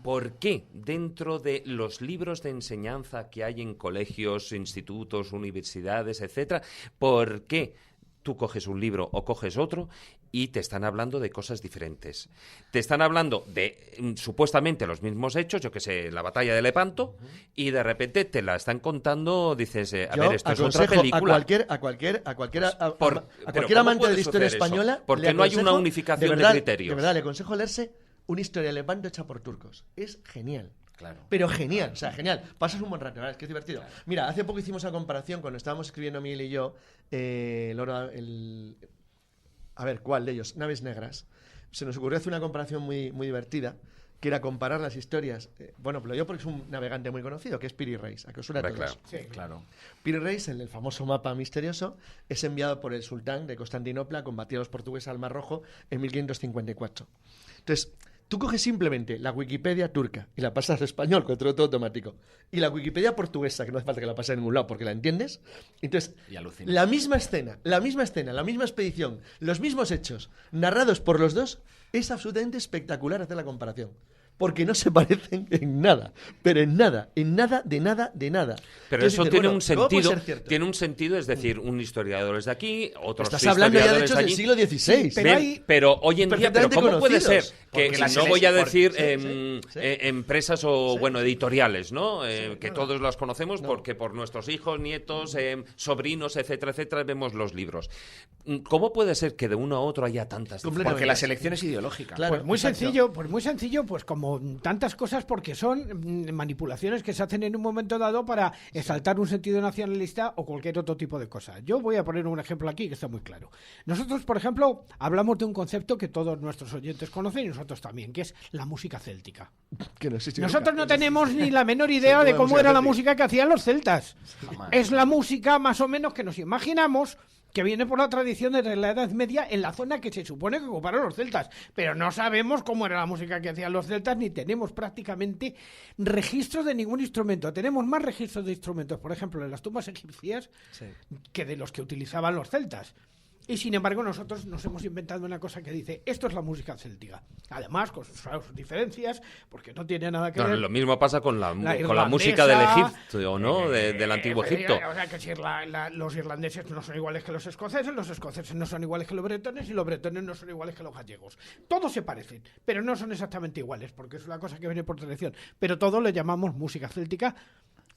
por qué dentro de los libros de enseñanza que hay en colegios, institutos, universidades, etcétera, por qué tú coges un libro o coges otro y te están hablando de cosas diferentes. Te están hablando de supuestamente los mismos hechos, yo que sé, la batalla de Lepanto, y de repente te la están contando, dices, a Yo ver, esto es otra aconsejo película. a cualquier Pero cualquier ¿cómo amante de puede la historia suceder eso? española. ¿Por qué le no hay una aconsejo, unificación de verdad, criterios? De verdad, le aconsejo leerse una historia de Lepanto hecha por turcos. Es genial. Claro. Pero genial, o sea, genial. Pasas un buen rato, ¿verdad? Es que es divertido. Mira, hace poco hicimos una comparación cuando estábamos escribiendo Miguel y yo, a ver, ¿cuál de ellos? Naves Negras. Se nos ocurrió hacer una comparación muy, muy divertida, que era comparar las historias. Bueno, pero yo porque es un navegante muy conocido, que es Piri Reis. ¿A que os suena a Hombre, todos? claro. Claro. Piri Reis, el famoso mapa misterioso, es enviado por el sultán de Constantinopla a combatir a los portugueses al Mar Rojo en 1554. Entonces, tú coges simplemente la Wikipedia turca y la pasas al español con todo automático, y la Wikipedia portuguesa, que no hace falta que la pases a ningún lado porque la entiendes. Entonces, Y alucinas. la misma escena, la misma expedición, los mismos hechos, narrados por los dos, es absolutamente espectacular hacer la comparación. Porque no se parecen en nada, pero en nada, de nada. Pero Entonces eso dices, tiene bueno, un ¿cómo puede sentido, ser cierto? tiene un sentido, es decir, un historiador es de aquí, otros Estás hablando ya de historiadores hechos de del allí. siglo XVI. pero Ven, hay- pero hoy en día, pero perfectamente ¿cómo puede ser conocidos. que Porque la no voy a decir sí. empresas o bueno editoriales, ¿no? Que no. todos las conocemos No. porque por nuestros hijos, nietos, sobrinos, etcétera, etcétera, vemos los libros. ¿Cómo puede ser que de uno a otro haya tantas Completamente. Porque la selección es ideológica. Claro. Pues muy exacto. sencillo, pues como tantas cosas, porque son manipulaciones que se hacen en un momento dado para exaltar un sentido nacionalista o cualquier otro tipo de cosa. Yo voy a poner un ejemplo aquí que está muy claro. Nosotros, por ejemplo, hablamos de un concepto que todos nuestros oyentes conocen y nosotros también, que es la música céltica. Que no existe Nosotros nunca. no tenemos ni la menor idea de cómo era la música que hacían los celtas. Jamás. Es la música más o menos que nos imaginamos que viene por la tradición de la Edad Media en la zona que se supone que ocuparon los celtas. Pero no sabemos cómo era la música que hacían los celtas ni tenemos prácticamente registros de ningún instrumento. Tenemos más registros de instrumentos, por ejemplo, en las tumbas egipcias que de los que utilizaban los celtas. Y sin embargo nosotros nos hemos inventado una cosa que dice, esto es la música céltica. Además, con sus diferencias, porque no tiene nada que No, ver. lo mismo pasa con la irlandesa, música del Egipto, ¿no? Del antiguo Egipto. O sea, que si los irlandeses no son iguales que los escoceses no son iguales que los bretones y los bretones no son iguales que los gallegos. Todos se parecen, pero no son exactamente iguales, porque es una cosa que viene por tradición. Pero todos le llamamos música céltica.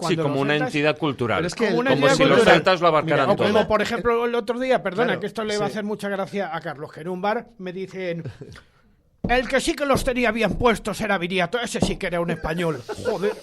Sí, cuando como los una celtas- entidad cultural. Pero es que Como una como entidad si los cultural. celtas lo abarcaran Mira, O todo. como por ejemplo el otro día, perdona, Claro, que esto le va a sí. hacer mucha gracia a Carlos, que en un bar me dicen, el que sí que los tenía bien puestos era Viriato, ese sí que era un español. Joder,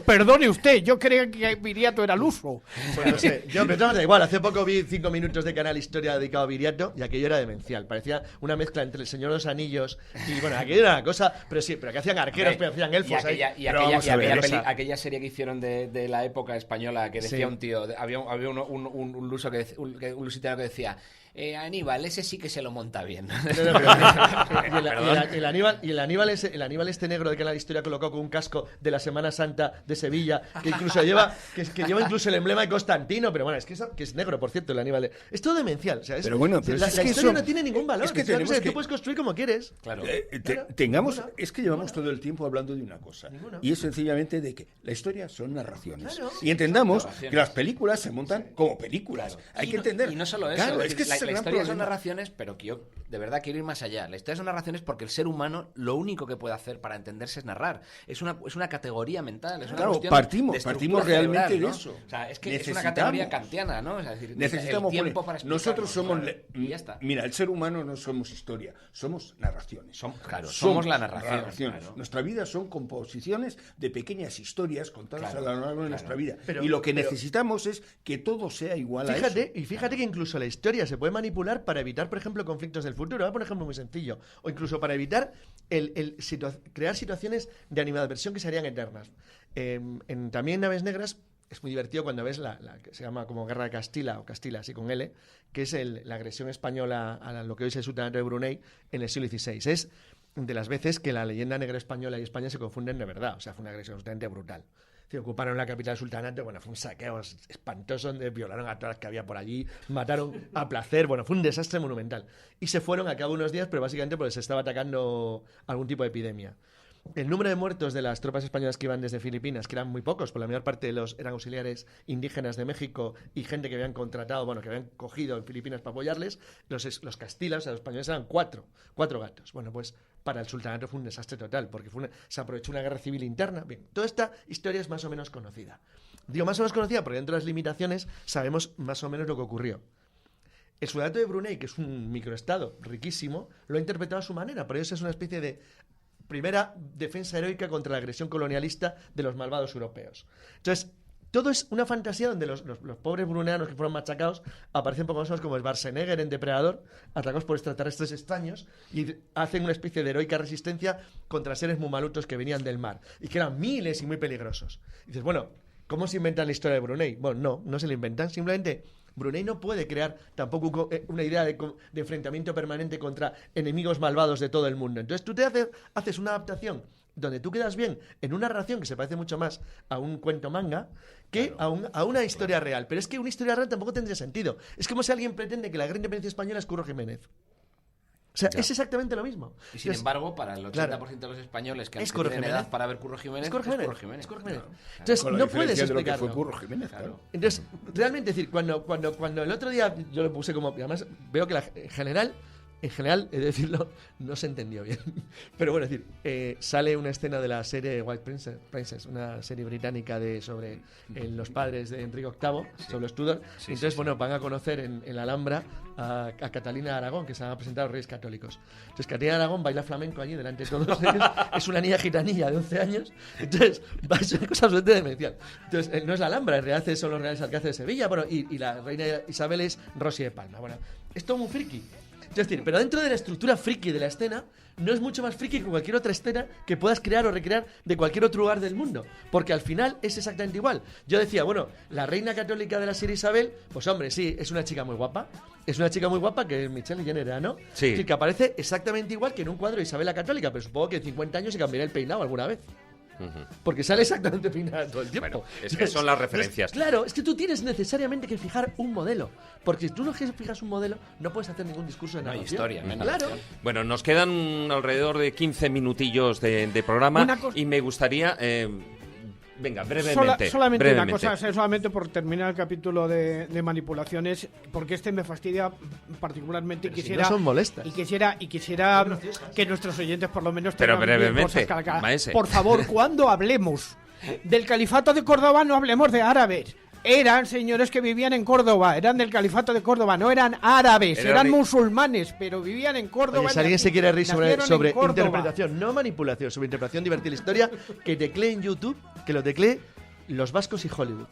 perdone usted, yo creía que Viriato era el uso. Pues no sé, yo pero da igual, hace poco vi 5 minutos de canal Historia dedicado a Viriato y aquello era demencial, parecía una mezcla entre El Señor de los Anillos y bueno, aquello era una cosa, pero sí, pero que hacían arqueros, Hombre, pero hacían elfos ahí. Pero Pero vamos a ver, esa- aquella serie que hicieron de la época española que decía Sí. un tío, había un luso que un lusitano que decía, Aníbal, ese sí que se lo monta bien. El Aníbal este negro de que en la historia colocó con un casco de la Semana Santa de Sevilla, que incluso lleva incluso el emblema de Constantino, pero bueno, que es negro, por cierto, el Aníbal. Es todo demencial. O sea, pero bueno, pero la es que historia eso, no tiene ningún valor. es que tenemos que tú puedes construir como quieres. Claro. Es que llevamos todo el tiempo hablando de una cosa, y es sencillamente de que la historia son narraciones. Claro. Y entendamos que las películas se montan como películas. Hay que entender. Y no solo eso, Claro, es que la ese es el gran historia son problema. narraciones, pero que yo de verdad quiero ir más allá. La historia son narraciones porque el ser humano lo único que puede hacer para entenderse es narrar. Es una categoría mental, es una Claro, cuestión partimos de estructura realmente cerebral, de ¿no? eso. O sea, es que es una Necesitamos. categoría kantiana, ¿no? O sea, es decir, Necesitamos el tiempo poner- para explicarlo, nosotros somos claro, y ya está. mira, el ser humano no somos historia, somos narraciones. Somos la narración. Claro. Nuestra vida son composiciones de pequeñas historias contadas Claro, a lo largo de nuestra vida. Pero- y lo que pero- necesitamos es que todo sea igual a eso. Fíjate que incluso la historia se puede manipular para evitar, por ejemplo, conflictos del futuro. Voy a poner un ejemplo muy sencillo. O incluso para evitar crear situaciones de animadversión que serían eternas. También Naves Negras es muy divertido cuando ves la que se llama como Guerra de Castilla, o Castilla, así con L, que es la agresión española a lo que hoy es el sultanato de Brunei en el siglo XVI. Es de las veces que la leyenda negra española y España se confunden de verdad. O sea, fue una agresión absolutamente brutal. Sí, ocuparon la capital del sultanato, bueno, fue un saqueo espantoso donde violaron a todas las que había por allí, mataron a placer, bueno, fue un desastre monumental. Y se fueron a cabo unos días, pero básicamente porque se estaba atacando algún tipo de epidemia. El número de muertos de las tropas españolas que iban desde Filipinas, que eran muy pocos, por la mayor parte de los eran auxiliares indígenas de México y gente que habían contratado, bueno, que habían cogido en Filipinas para apoyarles, los castilas, o sea, los españoles eran cuatro gatos. Bueno, pues para el sultanato fue un desastre total, porque se aprovechó una guerra civil interna. Bien, toda esta historia es más o menos conocida. Digo más o menos conocida porque dentro de las limitaciones sabemos más o menos lo que ocurrió. El sultanato de Brunei, que es un microestado riquísimo, lo ha interpretado a su manera. Por eso es una especie de primera defensa heroica contra la agresión colonialista de los malvados europeos. Entonces, todo es una fantasía donde los pobres bruneanos que fueron machacados aparecen poco más como el Schwarzenegger en Depredador, atacados por extraterrestres extraños, y hacen una especie de heroica resistencia contra seres muy malutos que venían del mar y que eran miles y muy peligrosos. Y dices, bueno, ¿cómo se inventan la historia de Brunei? Bueno, no se la inventan, simplemente Brunei no puede crear tampoco una idea de enfrentamiento permanente contra enemigos malvados de todo el mundo. Entonces tú haces una adaptación donde tú quedas bien en una narración que se parece mucho más a un cuento manga que a una historia real. Pero es que una historia real tampoco tendría sentido. Es como si alguien pretende que la gran independencia española es Curro Jiménez. O sea, es exactamente lo mismo. Y sin embargo, para el 80% de los españoles que tienen edad para ver Curro Jiménez, es Curro Jiménez. Claro. Entonces, Con la no puedes diferencia de lo que explicarlo. fue Curro Jiménez, claro. Entonces, realmente, es decir, cuando el otro día yo lo puse como... Y además, veo que en general, he de decirlo, no se entendió bien. Pero bueno, es decir, sale una escena de la serie White Princess, una serie británica sobre los padres de Enrique VIII, sobre los Tudor. Entonces, bueno, van a conocer en la Alhambra a Catalina de Aragón, que se van a presentar a los Reyes Católicos. Entonces, Catalina de Aragón baila flamenco allí delante de todos ellos. Es una niña gitanilla de 11 años. Entonces, va a ser una cosa absolutamente demencial. Entonces, no es la Alhambra, en realidad son los Reales Alcázares de Sevilla, bueno, y la reina Isabel es Rosy de Palma. Bueno, es todo muy friki. Es decir, pero dentro de la estructura friki de la escena, no es mucho más friki que cualquier otra escena que puedas crear o recrear de cualquier otro lugar del mundo. Porque al final es exactamente igual. Yo decía, bueno, la reina católica de la serie Isabel, pues hombre, sí, es una chica muy guapa. Es una chica muy guapa que es Michelle Jenner, ¿no? Sí. Es decir, que aparece exactamente igual que en un cuadro de Isabel la Católica, pero supongo que en 50 años se cambiará el peinado alguna vez. Porque sale exactamente peinada todo el tiempo. Bueno, es que son las referencias. Claro, es que tú tienes necesariamente que fijar un modelo. Porque si tú no fijas un modelo, no puedes hacer ningún discurso de No hay narración. historia, Claro. Bueno, nos quedan alrededor de 15 minutillos de programa Una cosa- y me gustaría... venga, brevemente. Solamente brevemente. una cosa, solamente por terminar el capítulo de manipulaciones, porque este me fastidia particularmente. Pero si Quisiera, no son molestas. y quisiera que nuestros oyentes por lo menos Pero tengan bien brevemente, cosas calcadas. maese. Por favor, cuando hablemos del califato de Córdoba, no hablemos de árabes. Eran señores que vivían en Córdoba, eran del califato de Córdoba, no eran árabes, eran musulmanes, pero vivían en Córdoba. Oye, si alguien se quiere reír sobre nacieron en Córdoba. interpretación, no manipulación, sobre interpretación divertida de la historia, que teclee en YouTube, que lo teclee Los Vascos y Hollywood.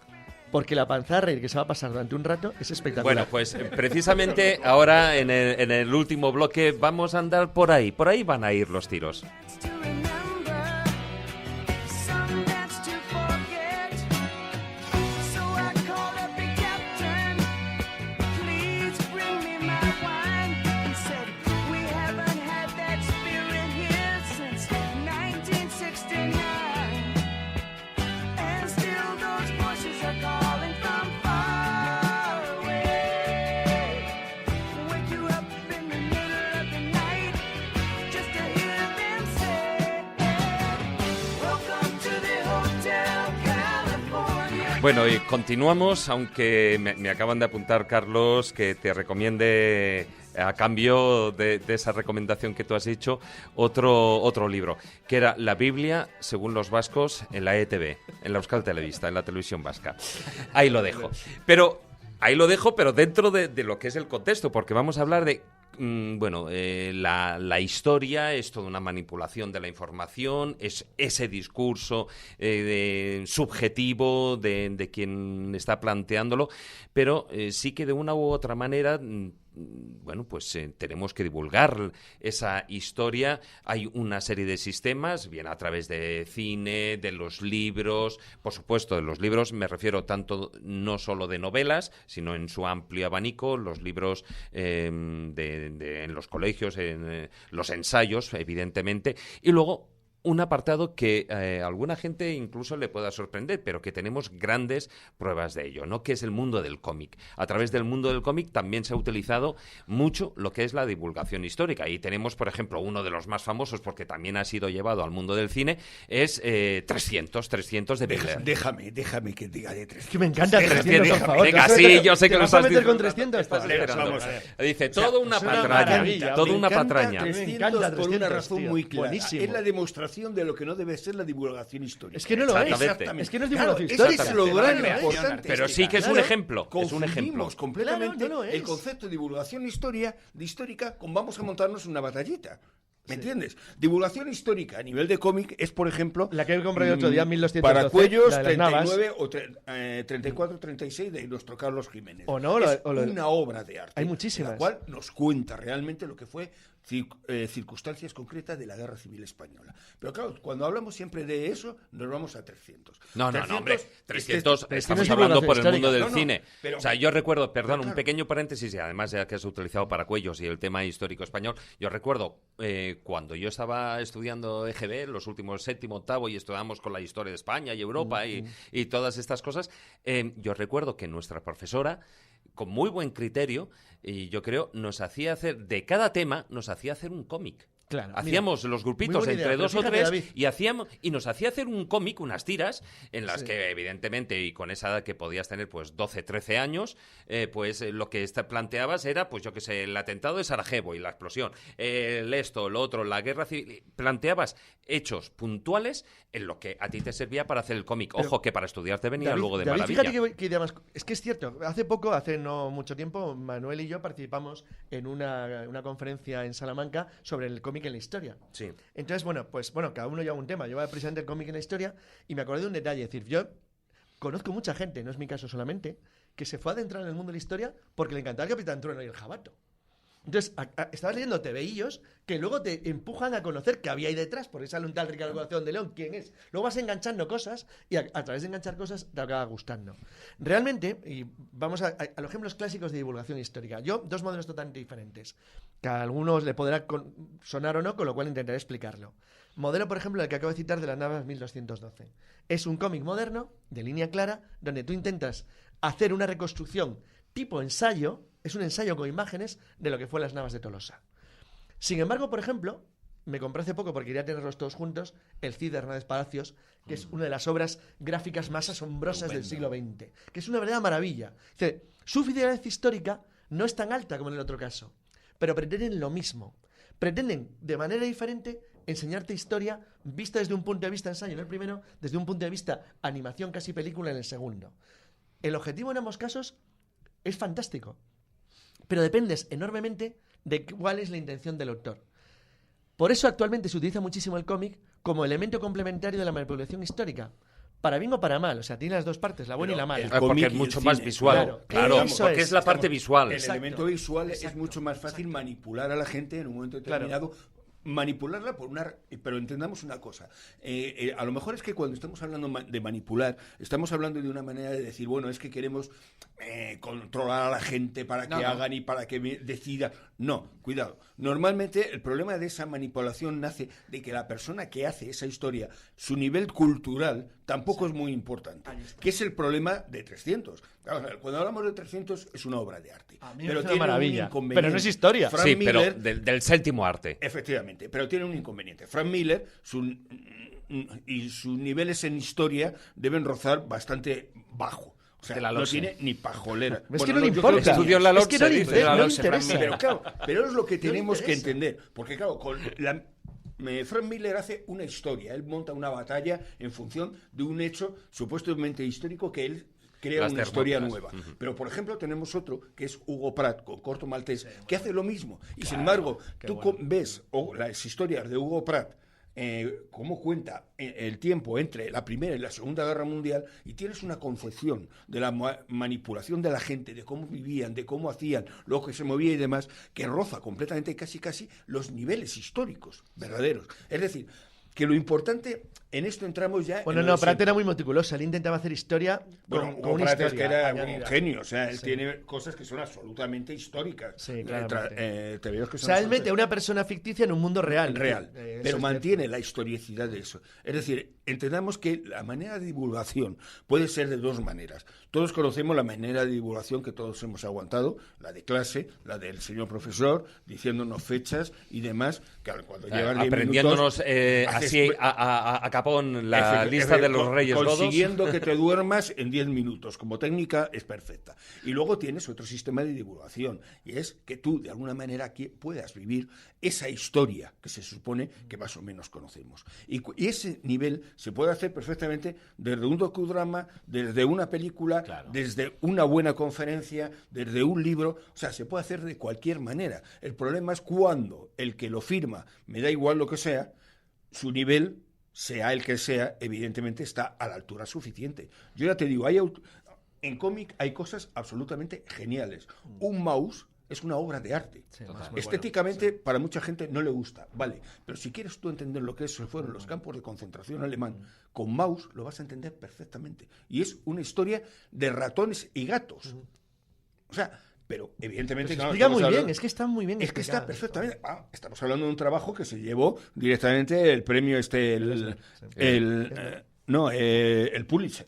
Porque la panza a reír que se va a pasar durante un rato es espectacular. Bueno, pues precisamente ahora en el último bloque vamos a andar por ahí van a ir los tiros. Bueno, y continuamos, aunque me acaban de apuntar, Carlos, que te recomiende, a cambio de esa recomendación que tú has dicho, otro libro, que era La Biblia según los vascos en la ETV, en la Euskal Telebista, en la televisión vasca. Ahí lo dejo. Pero dentro de lo que es el contexto, porque vamos a hablar de la historia es toda una manipulación de la información, es ese discurso subjetivo de quien está planteándolo, pero sí que de una u otra manera tenemos que divulgar esa historia. Hay una serie de sistemas, bien a través de cine, de los libros, por supuesto, de los libros me refiero tanto no solo de novelas, sino en su amplio abanico, los libros en los colegios, en los ensayos, evidentemente, y luego un apartado que a alguna gente incluso le pueda sorprender, pero que tenemos grandes pruebas de ello, ¿no? Que es el mundo del cómic. A través del mundo del cómic también se ha utilizado mucho lo que es la divulgación histórica. Y tenemos, por ejemplo, uno de los más famosos, porque también ha sido llevado al mundo del cine, es 300 de Miller. Déjame que diga de 300. Que me encanta 300, por favor. Venga, sí, yo sé que lo vas a estás meter con diciendo. 300. Estás esperando. Vamos a ver. Dice, toda una patraña. maravilla. Toda Me una encanta patraña. 300 Me encanta por una 300, razón tío. muy clara. Buenísimo. Es la demostración de lo que no debe ser la divulgación histórica. Es que no lo es. Exactamente. Es que no es Claro, divulgación ese histórica. es lo gran Claro, importante. Pero sí que es un ejemplo. Es un ejemplo. Confundimos completamente Claro, no lo es. el concepto de divulgación histórica con vamos a montarnos una batallita. ¿Me entiendes? Divulgación histórica a nivel de cómic es, por ejemplo... La que compré el otro día, 1212. Para Cuellos, la de las 39 o 34, 36 de nuestro Carlos Jiménez. O no, es o lo- una obra de arte. Hay muchísimas. La cual nos cuenta realmente lo que fue circunstancias concretas de la Guerra Civil Española. Pero claro, cuando hablamos siempre de eso, nos vamos a 300. No, hombre, 300 estamos es hablando por el divulgación mundo del histórica. cine. Pero- o sea, yo recuerdo, perdón, claro. un pequeño paréntesis, y además ya que has utilizado Paracuellos y el tema histórico español, yo recuerdo cuando yo estaba estudiando EGB, los últimos séptimo, octavo, y estudiamos con la historia de España y Europa y todas estas cosas, yo recuerdo que nuestra profesora, con muy buen criterio, y yo creo, nos hacía hacer, de cada tema, nos hacía hacer un cómic. Claro, Hacíamos los grupitos buena entre idea, dos o pero fíjate, tres David. y nos hacía hacer un cómic, unas tiras, en las Sí. que evidentemente, y con esa edad que podías tener pues 12, 13 años, lo que planteabas era, pues yo qué sé, el atentado de Sarajevo y la explosión, esto, lo otro, la guerra civil. Planteabas hechos puntuales en lo que a ti te servía para hacer el cómic. Pero, Ojo, que para estudiar te venía David, luego de David, maravilla. fíjate que idea más... Es que es cierto, hace no mucho tiempo, Manuel y yo participamos en una conferencia en Salamanca sobre el cómic en la historia. Sí. Entonces, cada uno lleva un tema. Yo voy precisamente el cómic en la historia y me acordé de un detalle. Es decir, yo conozco mucha gente, no es mi caso solamente, que se fue a adentrar en el mundo de la historia porque le encantaba el Capitán Trueno y el Jabato. Entonces, estabas leyendo TVillos que luego te empujan a conocer qué había ahí detrás, porque sale un tal Ricardo Corazón de León, quién es. Luego vas enganchando cosas y a través de enganchar cosas te acaba gustando. Realmente, y vamos a los ejemplos clásicos de divulgación histórica. Yo, dos modelos totalmente diferentes, que a algunos le podrá sonar o no, con lo cual intentaré explicarlo. Modelo, por ejemplo, el que acabo de citar de las naves 1212. Es un cómic moderno, de línea clara, donde tú intentas hacer una reconstrucción tipo ensayo. Es un ensayo con imágenes de lo que fue las Navas de Tolosa. Sin embargo, por ejemplo, me compré hace poco, porque quería tenerlos todos juntos, el Cid de Hernández Palacios, que es una de las obras gráficas más asombrosas del siglo XX, que es una verdadera maravilla. Dice, su fidelidad histórica no es tan alta como en el otro caso, pero pretenden lo mismo. Pretenden, de manera diferente, enseñarte historia vista desde un punto de vista ensayo en el primero, desde un punto de vista animación casi película en el segundo. El objetivo en ambos casos es fantástico, pero dependes enormemente de cuál es la intención del autor. Por eso actualmente se utiliza muchísimo el cómic como elemento complementario de la manipulación histórica. Para bien o para mal, o sea, tiene las dos partes, la buena y la mala. Porque cómic es y mucho el más cine. visual. Claro, Claro, eso porque es. es la parte visual. El Exacto. elemento visual es Exacto. mucho más fácil manipular a la gente en un momento Claro. determinado. Manipularla pero entendamos una cosa. A lo mejor es que cuando estamos hablando de manipular, estamos hablando de una manera de decir, bueno, es que queremos controlar a la gente para que hagan y para que decidan. No, cuidado. Normalmente el problema de esa manipulación nace de que la persona que hace esa historia, su nivel cultural tampoco es muy importante. Que es el problema de 300. Claro, cuando hablamos de 300 es una obra de arte. A mí me Pero parece tiene una maravilla. un inconveniente. Pero no es historia. Frank Sí, Miller, pero del séptimo arte. efectivamente, pero tiene un inconveniente. Frank Miller, sus niveles en historia deben rozar bastante bajo. O sea, De la no LOSE. tiene ni pajolera. Es que no le yo importa. creo Estudió la Es que no le LOSE, interesa. la No le LOSE, interesa. pero es lo que No le tenemos que interesa. entender. Porque, claro, Frank Miller hace una historia. Él monta una batalla en función de un hecho supuestamente histórico que él crea Las una historia Termópilas. nueva. Pero, por ejemplo, tenemos otro que es Hugo Pratt, con Corto Maltés, que hace lo mismo. Y, sin embargo, tú ves las historias de Hugo Pratt, cómo cuenta el tiempo entre la Primera y la Segunda Guerra Mundial, y tienes una concepción de la manipulación de la gente, de cómo vivían, de cómo hacían, lo que se movía y demás, que roza completamente casi los niveles históricos verdaderos. Es decir, que lo importante, en esto entramos ya... Bueno, en no, lo de Pratt siempre. era muy meticuloso. Él intentaba hacer historia Bueno, con Hugo una Pratt historia es que era añadida. un genio, o sea, él Sí. tiene cosas que son absolutamente históricas. Sí, claramente. Te veo que O son sea, él absolutamente- mete a una persona ficticia en un mundo real. real, Eso pero es mantiene la historicidad de eso. Es decir, entendamos que la manera de divulgación puede ser de dos maneras. Todos conocemos la manera de divulgación que todos hemos aguantado, la de clase, la del señor profesor, diciéndonos fechas y demás, que cuando llegan 10 aprendiéndonos minutos, así haces- a capón la lista de los Reyes Godos. consiguiendo que te duermas en 10 minutos. Como técnica es perfecta. Y luego tienes otro sistema de divulgación, y es que tú, de alguna manera, puedas vivir esa historia que se supone que más o menos conocemos. Y ese nivel se puede hacer perfectamente desde un docudrama, desde una película, Claro. desde una buena conferencia, desde un libro. O sea, se puede hacer de cualquier manera. El problema es cuando el que lo firma, me da igual lo que sea, su nivel, sea el que sea, evidentemente está a la altura suficiente. Yo ya te digo, en cómic hay cosas absolutamente geniales. Un mouse es una obra de arte. Sí, es muy Estéticamente, para mucha gente no le gusta, vale, pero si quieres tú entender lo que eso fueron los campos de concentración alemán, con mouse lo vas a entender perfectamente. Y es una historia de ratones y gatos. O sea, pero evidentemente... Se claro, explica estamos muy bien, hablando- es que está muy bien es que está explicado perfectamente. Estamos hablando de un trabajo que se llevó directamente el premio el Pulitzer.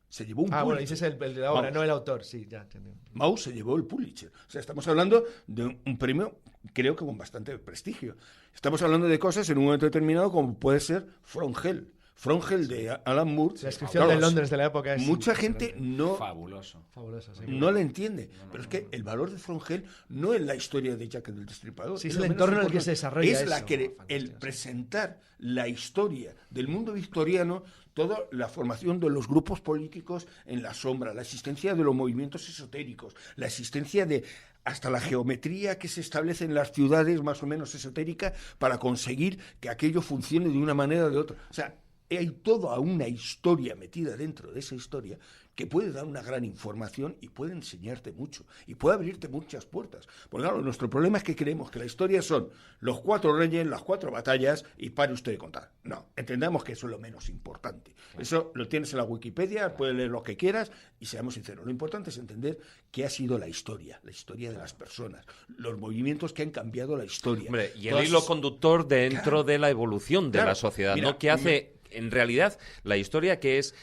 Se llevó un bueno, Pulitzer. dices el de la obra, Vamos. no el autor, sí, ya entendí. Maus se llevó el Pulitzer. O sea, estamos hablando de un premio, creo que con bastante prestigio. Estamos hablando de cosas en un momento determinado como puede ser From Hell. From Hell de Alan Moore. La descripción Claro, de Londres de la época es mucha gente impresionante. no... Fabuloso. Fabulosa, sí. No la entiende, pero es que el valor de From Hell no es la historia de Jack el Destripador. Sí, es lo el menos entorno en el que importante. se desarrolla Es la eso. que Fantástico, el sí. presentar la historia del mundo victoriano, toda la formación de los grupos políticos en la sombra, la existencia de los movimientos esotéricos, la existencia de hasta la geometría que se establece en las ciudades más o menos esotérica para conseguir que aquello funcione de una manera o de otra. O sea, hay toda una historia metida dentro de esa historia que puede dar una gran información y puede enseñarte mucho y puede abrirte muchas puertas. Porque claro, nuestro problema es que creemos que la historia son los 4 reyes, las 4 batallas y pare usted de contar. No, entendamos que eso es lo menos importante. Eso lo tienes en la Wikipedia, puedes leer lo que quieras y seamos sinceros. Lo importante es entender qué ha sido la historia de las personas, los movimientos que han cambiado la historia. Hombre, y el Todas hilo esas- conductor dentro Claro. de la evolución de Claro. la sociedad, Mira, ¿no? Que hace, en realidad, la historia que es,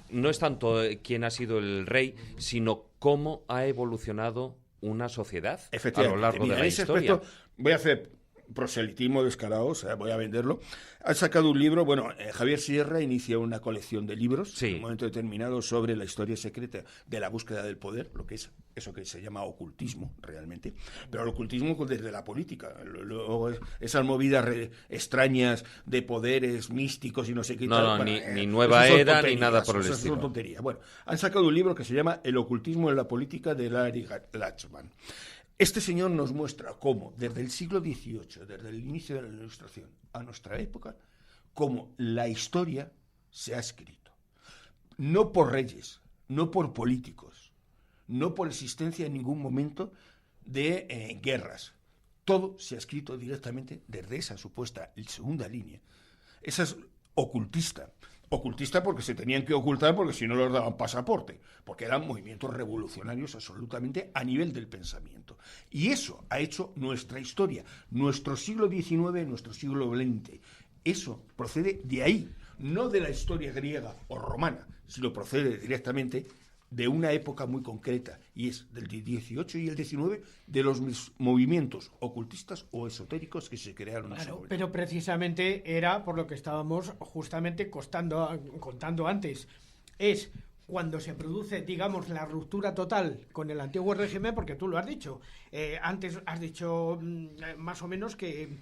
no es tanto quién ha sido el rey, sino cómo ha evolucionado una sociedad a Efectivamente. lo largo Mira, de en la ese historia. aspecto voy a hacer proselitismo descarado, o sea, voy a venderlo. Han sacado un libro, bueno, Javier Sierra inicia una colección de libros Sí. en un momento determinado sobre la historia secreta de la búsqueda del poder, lo que es eso que se llama ocultismo realmente, pero el ocultismo desde la política, luego esas movidas extrañas de poderes místicos y no sé qué No, tal. no, Bueno, ni eso nueva son era, ni tonterías, nada por el eso estilo. son tonterías. Bueno, han sacado un libro que se llama El ocultismo en la política de Larry Latchman. Este señor nos muestra cómo, desde el siglo XVIII, desde el inicio de la Ilustración a nuestra época, cómo la historia se ha escrito. No por reyes, no por políticos, no por existencia en ningún momento de guerras. Todo se ha escrito directamente desde esa supuesta segunda línea. Esa es ocultista. Ocultista porque se tenían que ocultar porque si no les daban pasaporte, porque eran movimientos revolucionarios absolutamente a nivel del pensamiento. Y eso ha hecho nuestra historia, nuestro siglo XIX, nuestro siglo XX. Eso procede de ahí, no de la historia griega o romana, sino procede directamente de una época muy concreta, y es del XVIII y el XIX, de los movimientos ocultistas o esotéricos que se crearon en ese Claro, momento. pero precisamente era por lo que estábamos justamente contando antes. Es cuando se produce, digamos, la ruptura total con el antiguo régimen, porque tú lo has dicho. Antes has dicho más o menos que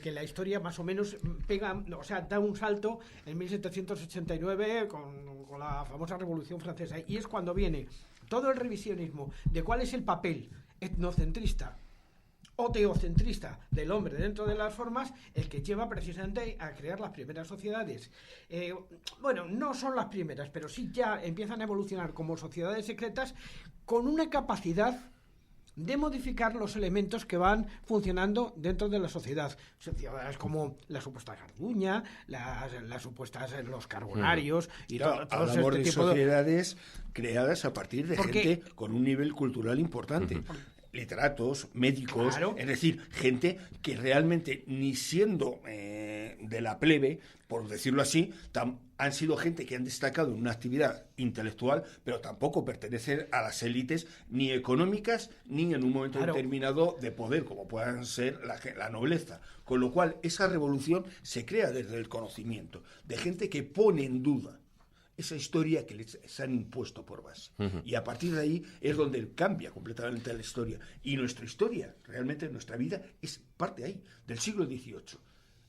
la historia más o menos pega, o sea, da un salto en 1789 con la famosa Revolución Francesa. Y es cuando viene todo el revisionismo de cuál es el papel etnocentrista o teocentrista del hombre dentro de las formas, el que lleva precisamente a crear las primeras sociedades. Bueno, no son las primeras, pero sí ya empiezan a evolucionar como sociedades secretas con una capacidad de modificar los elementos que van funcionando dentro de la sociedad. Sociedades como la supuesta Garduña, las supuestas los carbonarios y todo hablamos este de tipo sociedades creadas a partir de gente con un nivel cultural importante. Literatos, médicos, Claro. Es decir, gente que realmente ni siendo de la plebe, por decirlo así, han sido gente que han destacado en una actividad intelectual, pero tampoco pertenecen a las élites ni económicas ni en un momento determinado de poder, como puedan ser la nobleza. Con lo cual, esa revolución se crea desde el conocimiento, de gente que pone en duda esa historia que les han impuesto por base. Y a partir de ahí es donde cambia completamente la historia. Y nuestra historia, realmente nuestra vida, es parte ahí, del siglo XVIII.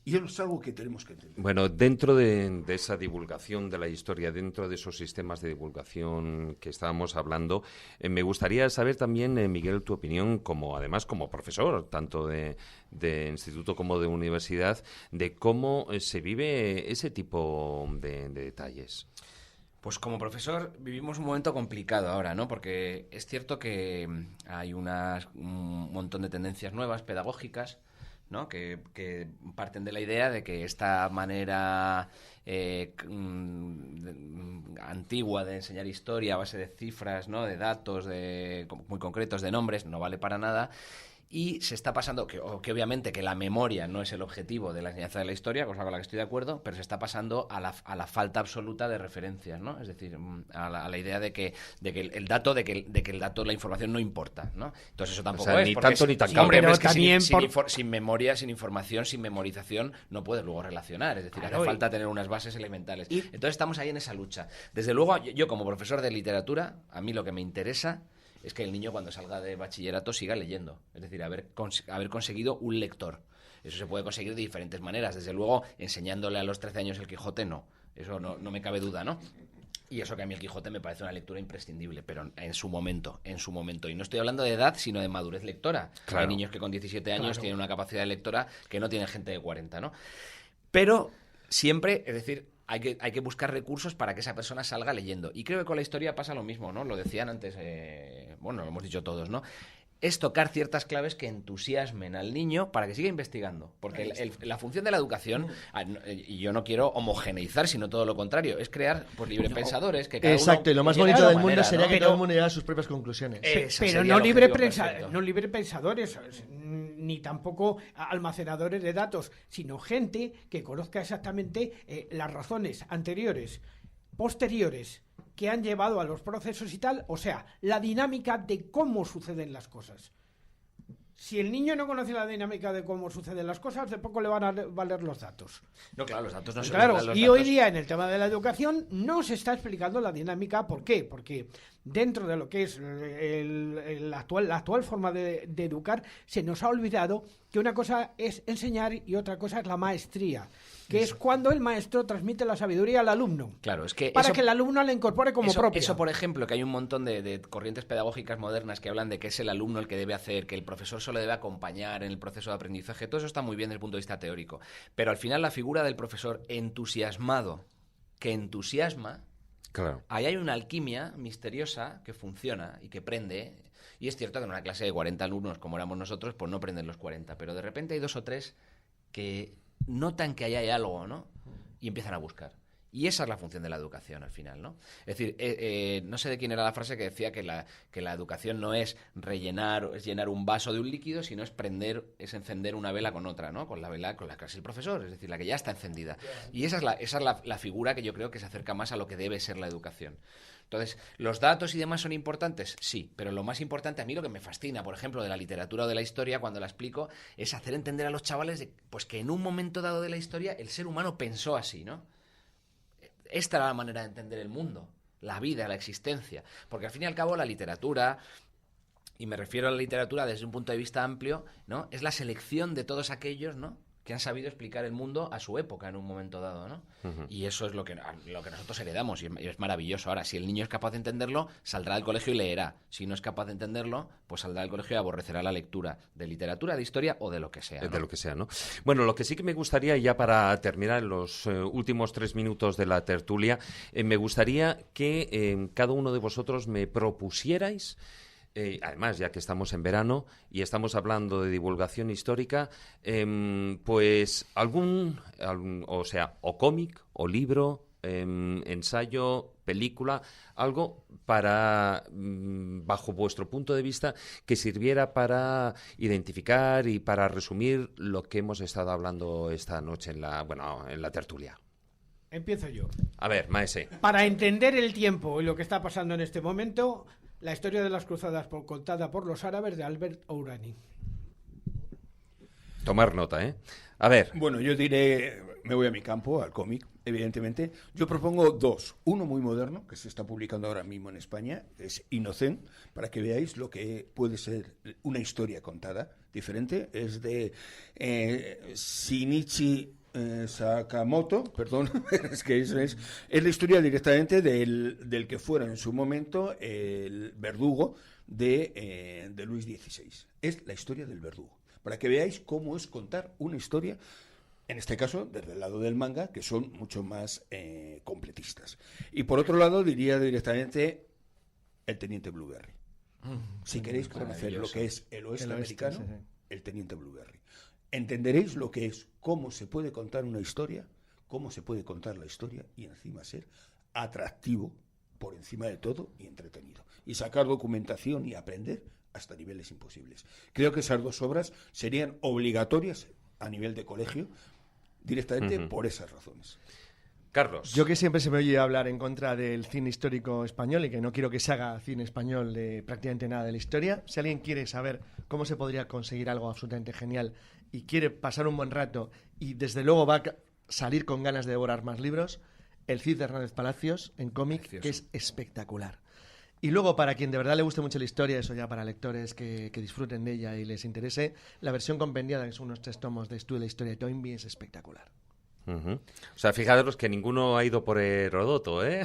Y eso es algo que tenemos que entender. Bueno, dentro de esa divulgación de la historia, dentro de esos sistemas de divulgación que estábamos hablando, me gustaría saber también, Miguel, tu opinión, además como profesor, tanto de instituto como de universidad, de cómo se vive ese tipo de detalles. Pues como profesor vivimos un momento complicado ahora, ¿no? Porque es cierto que hay un montón de tendencias nuevas pedagógicas, ¿no? Que parten de la idea de que esta manera antigua de enseñar historia a base de cifras, ¿no? De datos muy concretos, de nombres, no vale para nada. Y se está pasando, que obviamente que la memoria no es el objetivo de la enseñanza de la historia, cosa con la que estoy de acuerdo, pero se está pasando a la falta absoluta de referencias, ¿no? Es decir, a la idea de que el dato, la información no importa, ¿no? Entonces eso tampoco es. Ni tanto ni tan claro. Hombre, pero es que también sin memoria, sin información, sin memorización, no puedes luego relacionar. Es decir, hace falta tener unas bases elementales. Entonces estamos ahí en esa lucha. Desde luego, yo como profesor de literatura, a mí lo que me interesa es que el niño cuando salga de bachillerato siga leyendo, es decir, haber conseguido un lector. Eso se puede conseguir de diferentes maneras, desde luego enseñándole a los 13 años el Quijote no, eso no me cabe duda, ¿no? Y eso que a mí el Quijote me parece una lectura imprescindible, pero en su momento. Y no estoy hablando de edad, sino de madurez lectora. Claro. Hay niños que con 17 años tienen una capacidad de lectora que no tiene gente de 40, ¿no? Pero siempre, es decir, hay que buscar recursos para que esa persona salga leyendo. Y creo que con la historia pasa lo mismo, ¿no? Lo decían antes, bueno, lo hemos dicho todos, ¿no? Es tocar ciertas claves que entusiasmen al niño para que siga investigando. Porque la función de la educación, y yo no quiero homogeneizar, sino todo lo contrario, es crear pues, librepensadores que cada Exacto, uno y lo más bonito del mundo sería que todo el mundo llegara a sus propias conclusiones. Pero no librepensadores, ni tampoco almacenadores de datos, sino gente que conozca exactamente las razones anteriores, posteriores, que han llevado a los procesos y tal, o sea, la dinámica de cómo suceden las cosas. Si el niño no conoce la dinámica de cómo suceden las cosas, de poco le van a valer los datos. No, claro, los datos no se Claro, los y datos. hoy día en el tema de la educación no se está explicando la dinámica. ¿Por qué? Porque dentro de lo que es la actual forma de educar, se nos ha olvidado que una cosa es enseñar y otra cosa es la maestría, que es cuando el maestro transmite la sabiduría al alumno. Claro, es que para que el alumno la incorpore como propia. Eso, por ejemplo, que hay un montón de corrientes pedagógicas modernas que hablan de que es el alumno el que debe hacer, que el profesor solo debe acompañar en el proceso de aprendizaje. Todo eso está muy bien desde el punto de vista teórico. Pero al final la figura del profesor entusiasmado, que entusiasma, claro, ahí hay una alquimia misteriosa que funciona y que prende. Y es cierto que en una clase de 40 alumnos, como éramos nosotros, pues no prenden los 40. Pero de repente hay 2 o 3 que notan que ahí hay algo, ¿no? Y empiezan a buscar. Y esa es la función de la educación al final, ¿no? Es decir, no sé de quién era la frase que decía que la educación no es llenar un vaso de un líquido, sino es encender una vela con otra, ¿no? Con la vela con la que es el profesor, es decir, la que ya está encendida. Y esa es la figura que yo creo que se acerca más a lo que debe ser la educación. Entonces, ¿los datos y demás son importantes? Sí, pero lo más importante, a mí lo que me fascina, por ejemplo, de la literatura o de la historia, cuando la explico, es hacer entender a los chavales pues que en un momento dado de la historia el ser humano pensó así, ¿no? Esta era la manera de entender el mundo. la vida, la existencia. Porque al fin y al cabo la literatura, y me refiero a la literatura desde un punto de vista amplio, ¿no? Es la selección de todos aquellos, ¿no?, que han sabido explicar el mundo a su época en un momento dado, ¿no? Y eso es lo que nosotros heredamos y es maravilloso. Ahora, si el niño es capaz de entenderlo, saldrá del colegio y leerá. Si no es capaz de entenderlo, pues saldrá del colegio y aborrecerá la lectura de literatura, de historia o de lo que sea, ¿no? De lo que sea, ¿no? Bueno, lo que sí que me gustaría, ya para terminar en los últimos 3 minutos de la tertulia, me gustaría que cada uno de vosotros me propusierais, además, ya que estamos en verano y estamos hablando de divulgación histórica, pues o cómic, o libro, ensayo, película, algo para, bajo vuestro punto de vista, que sirviera para identificar y para resumir lo que hemos estado hablando esta noche en la tertulia. Empiezo yo. A ver, Maese. Para entender el tiempo y lo que está pasando en este momento, la historia de las cruzadas contada por los árabes de Albert Hourani. Tomar nota, ¿eh? A ver. Bueno, yo diré, me voy a mi campo, al cómic, evidentemente. Yo propongo 2. Uno muy moderno, que se está publicando ahora mismo en España, es Innocent, para que veáis lo que puede ser una historia contada diferente. Es de Shinichi Sakamoto, perdón, es que es la historia directamente del que fuera en su momento el verdugo de Luis XVI. Es la historia del verdugo, para que veáis cómo es contar una historia, en este caso desde el lado del manga, que son mucho más completistas. Y por otro lado diría directamente el Teniente Blueberry. Si queréis conocer lo que es el oeste americano, sí. El Teniente Blueberry. Entenderéis lo que es, cómo se puede contar una historia, cómo se puede contar la historia y encima ser atractivo por encima de todo y entretenido. Y sacar documentación y aprender hasta niveles imposibles. Creo que esas 2 obras serían obligatorias a nivel de colegio directamente por esas razones. Carlos. Yo, que siempre se me oye hablar en contra del cine histórico español y que no quiero que se haga cine español de prácticamente nada de la historia, si alguien quiere saber cómo se podría conseguir algo absolutamente genial y quiere pasar un buen rato y desde luego va a salir con ganas de devorar más libros, El Cid de Hernández Palacios en cómic, que es espectacular. Y luego, para quien de verdad le guste mucho la historia, eso ya para lectores que disfruten de ella y les interese, la versión compendiada, que son unos 3 tomos de estudio de la historia de Toynbee, es espectacular. O sea, fijaros que ninguno ha ido por Heródoto, ¿eh?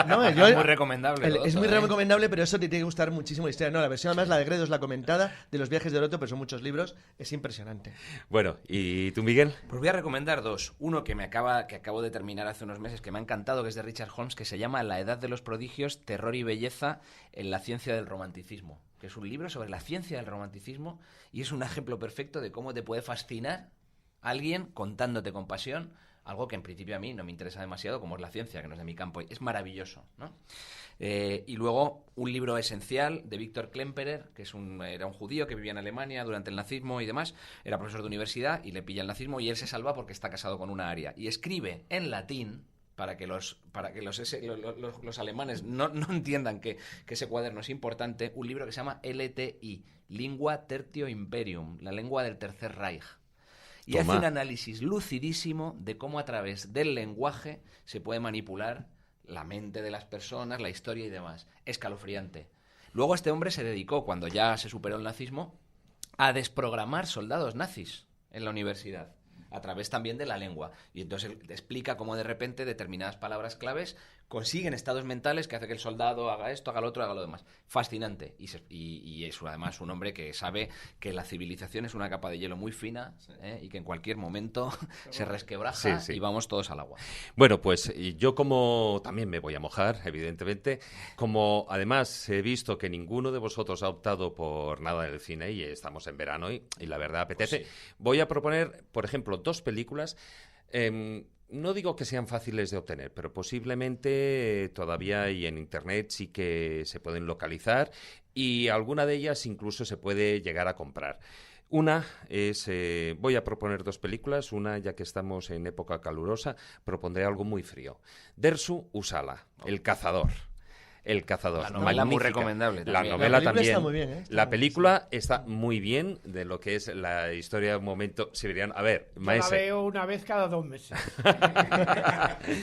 No, es muy recomendable. Es muy recomendable, pero eso te tiene que gustar muchísimo la historia. No, la versión además, la de Gredos, la comentada, de los viajes de Heródoto, pero son muchos libros, es impresionante. Bueno, ¿y tú, Miguel? Pues voy a recomendar 2. Uno que acabo de terminar hace unos meses, que me ha encantado, que es de Richard Holmes, que se llama La Edad de los Prodigios, Terror y Belleza en la Ciencia del Romanticismo, que es un libro sobre la ciencia del romanticismo y es un ejemplo perfecto de cómo te puede fascinar alguien contándote con pasión algo que en principio a mí no me interesa demasiado, como es la ciencia, que no es de mi campo. Es maravilloso, ¿no? Y luego un libro esencial de Víctor Klemperer, que era un judío que vivía en Alemania durante el nazismo y demás, era profesor de universidad y le pilla el nazismo y él se salva porque está casado con una aria. Y escribe en latín, para que los alemanes no entiendan que ese cuaderno es importante, un libro que se llama LTI, Lingua Tertio Imperium, la lengua del Tercer Reich. Y hace un análisis lucidísimo de cómo a través del lenguaje se puede manipular la mente de las personas, la historia y demás. Escalofriante. Luego este hombre se dedicó, cuando ya se superó el nazismo, a desprogramar soldados nazis en la universidad, a través también de la lengua. Y entonces él explica cómo de repente determinadas palabras claves consiguen estados mentales que hace que el soldado haga esto, haga lo otro, haga lo demás. Fascinante. Y es además un hombre que sabe que la civilización es una capa de hielo muy fina, y que en cualquier momento se resquebraja y vamos todos al agua. Bueno, pues yo como también me voy a mojar, evidentemente, como además he visto que ninguno de vosotros ha optado por nada del cine y estamos en verano y la verdad apetece, pues voy a proponer, por ejemplo, 2 películas. No digo que sean fáciles de obtener, pero posiblemente todavía y en Internet sí que se pueden localizar y alguna de ellas incluso se puede llegar a comprar. Una es, voy a proponer 2 películas, una ya que estamos en época calurosa, propondré algo muy frío. Dersu Usala, El Cazador. El Cazador. La novela muy recomendable también. La novela también. Está muy bien, La película está muy bien de lo que es la historia de un momento siberiano. A ver, Yo la veo una vez cada 2 meses.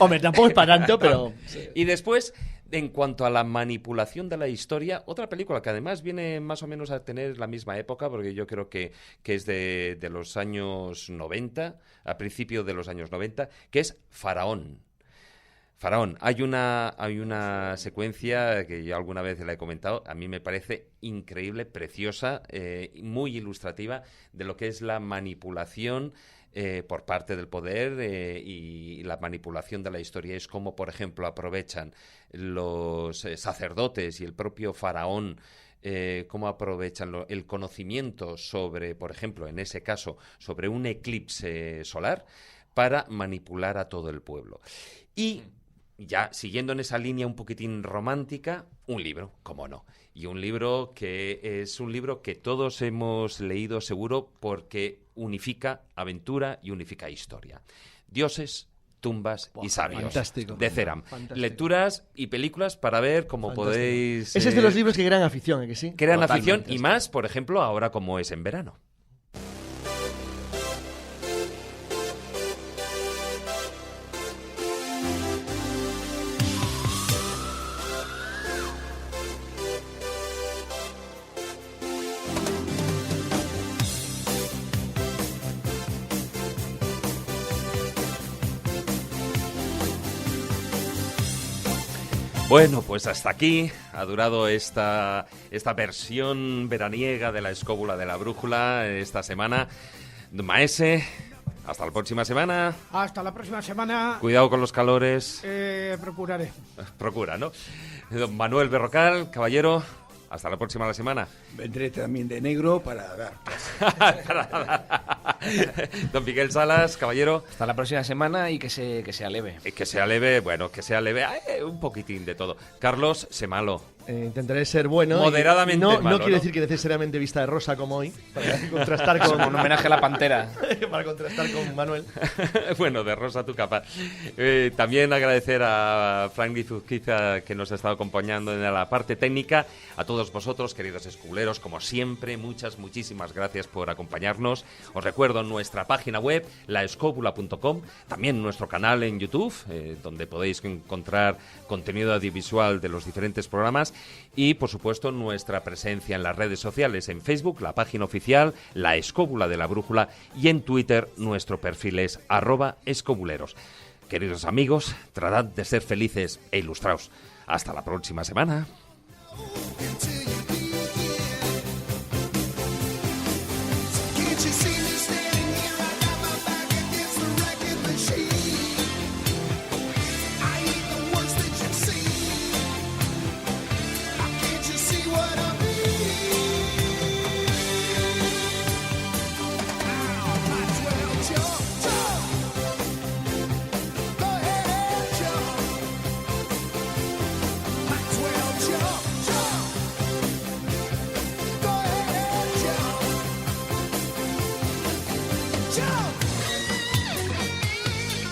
Hombre, tampoco es para tanto, pero... Y después, En cuanto a la manipulación de la historia, otra película que además viene más o menos a tener la misma época, porque yo creo que es de los años 90, a principios de los años 90, que es Faraón. Faraón, hay una secuencia que yo alguna vez la he comentado, a mí me parece increíble, preciosa, muy ilustrativa de lo que es la manipulación por parte del poder y la manipulación de la historia. Es como, por ejemplo, aprovechan los sacerdotes y el propio faraón, cómo aprovechan el conocimiento sobre, por ejemplo, en ese caso, sobre un eclipse solar para manipular a todo el pueblo. Y ya siguiendo en esa línea un poquitín romántica, un libro, cómo no. Y un libro que es un libro que todos hemos leído seguro porque unifica aventura y unifica historia. Dioses, tumbas y sabios. Fantástico. De Ceram. Fantástico. Lecturas y películas para ver cómo Fantástico. podéis... Ese es de los libros que crean afición, ¿eh? Que sí. Crean Totalmente. afición y más, por ejemplo, ahora como es en verano. Bueno, pues hasta aquí ha durado esta versión veraniega de la escóbula de la brújula esta semana. Maese, hasta la próxima semana. Hasta la próxima semana. Cuidado con los calores. Procuraré. Procura, ¿no? Don Manuel Berrocal, caballero, hasta la próxima semana. Vendré también de negro para dar. Don Miguel Salas, caballero. Hasta la próxima semana y que sea leve. Que sea leve, bueno, que sea leve, un poquitín de todo. Carlos Semalo. Intentaré ser bueno. Moderadamente No malo, quiero ¿no? decir que necesariamente vista de rosa como hoy, para contrastar con... Como un homenaje a la pantera. para contrastar con Manuel. Bueno, de rosa tu capa. También agradecer a Frank Zuzquiza que nos ha estado acompañando en la parte técnica. A todos vosotros, queridos esculeros, como siempre, muchísimas gracias por acompañarnos. Os recuerdo nuestra página web, laescobula.com, también nuestro canal en YouTube, donde podéis encontrar contenido audiovisual de los diferentes programas y, por supuesto, nuestra presencia en las redes sociales, en Facebook, la página oficial, La Escóbula de la Brújula, y en Twitter, nuestro perfil es @escobuleros. Queridos amigos, tratad de ser felices e ilustraos. Hasta la próxima semana. Can't you see me standing here? I got my back against the wrecking machine. I ain't the worst that you've seen. Can't you see what I mean? Might as well jump. Go ahead, jump. Might as well jump.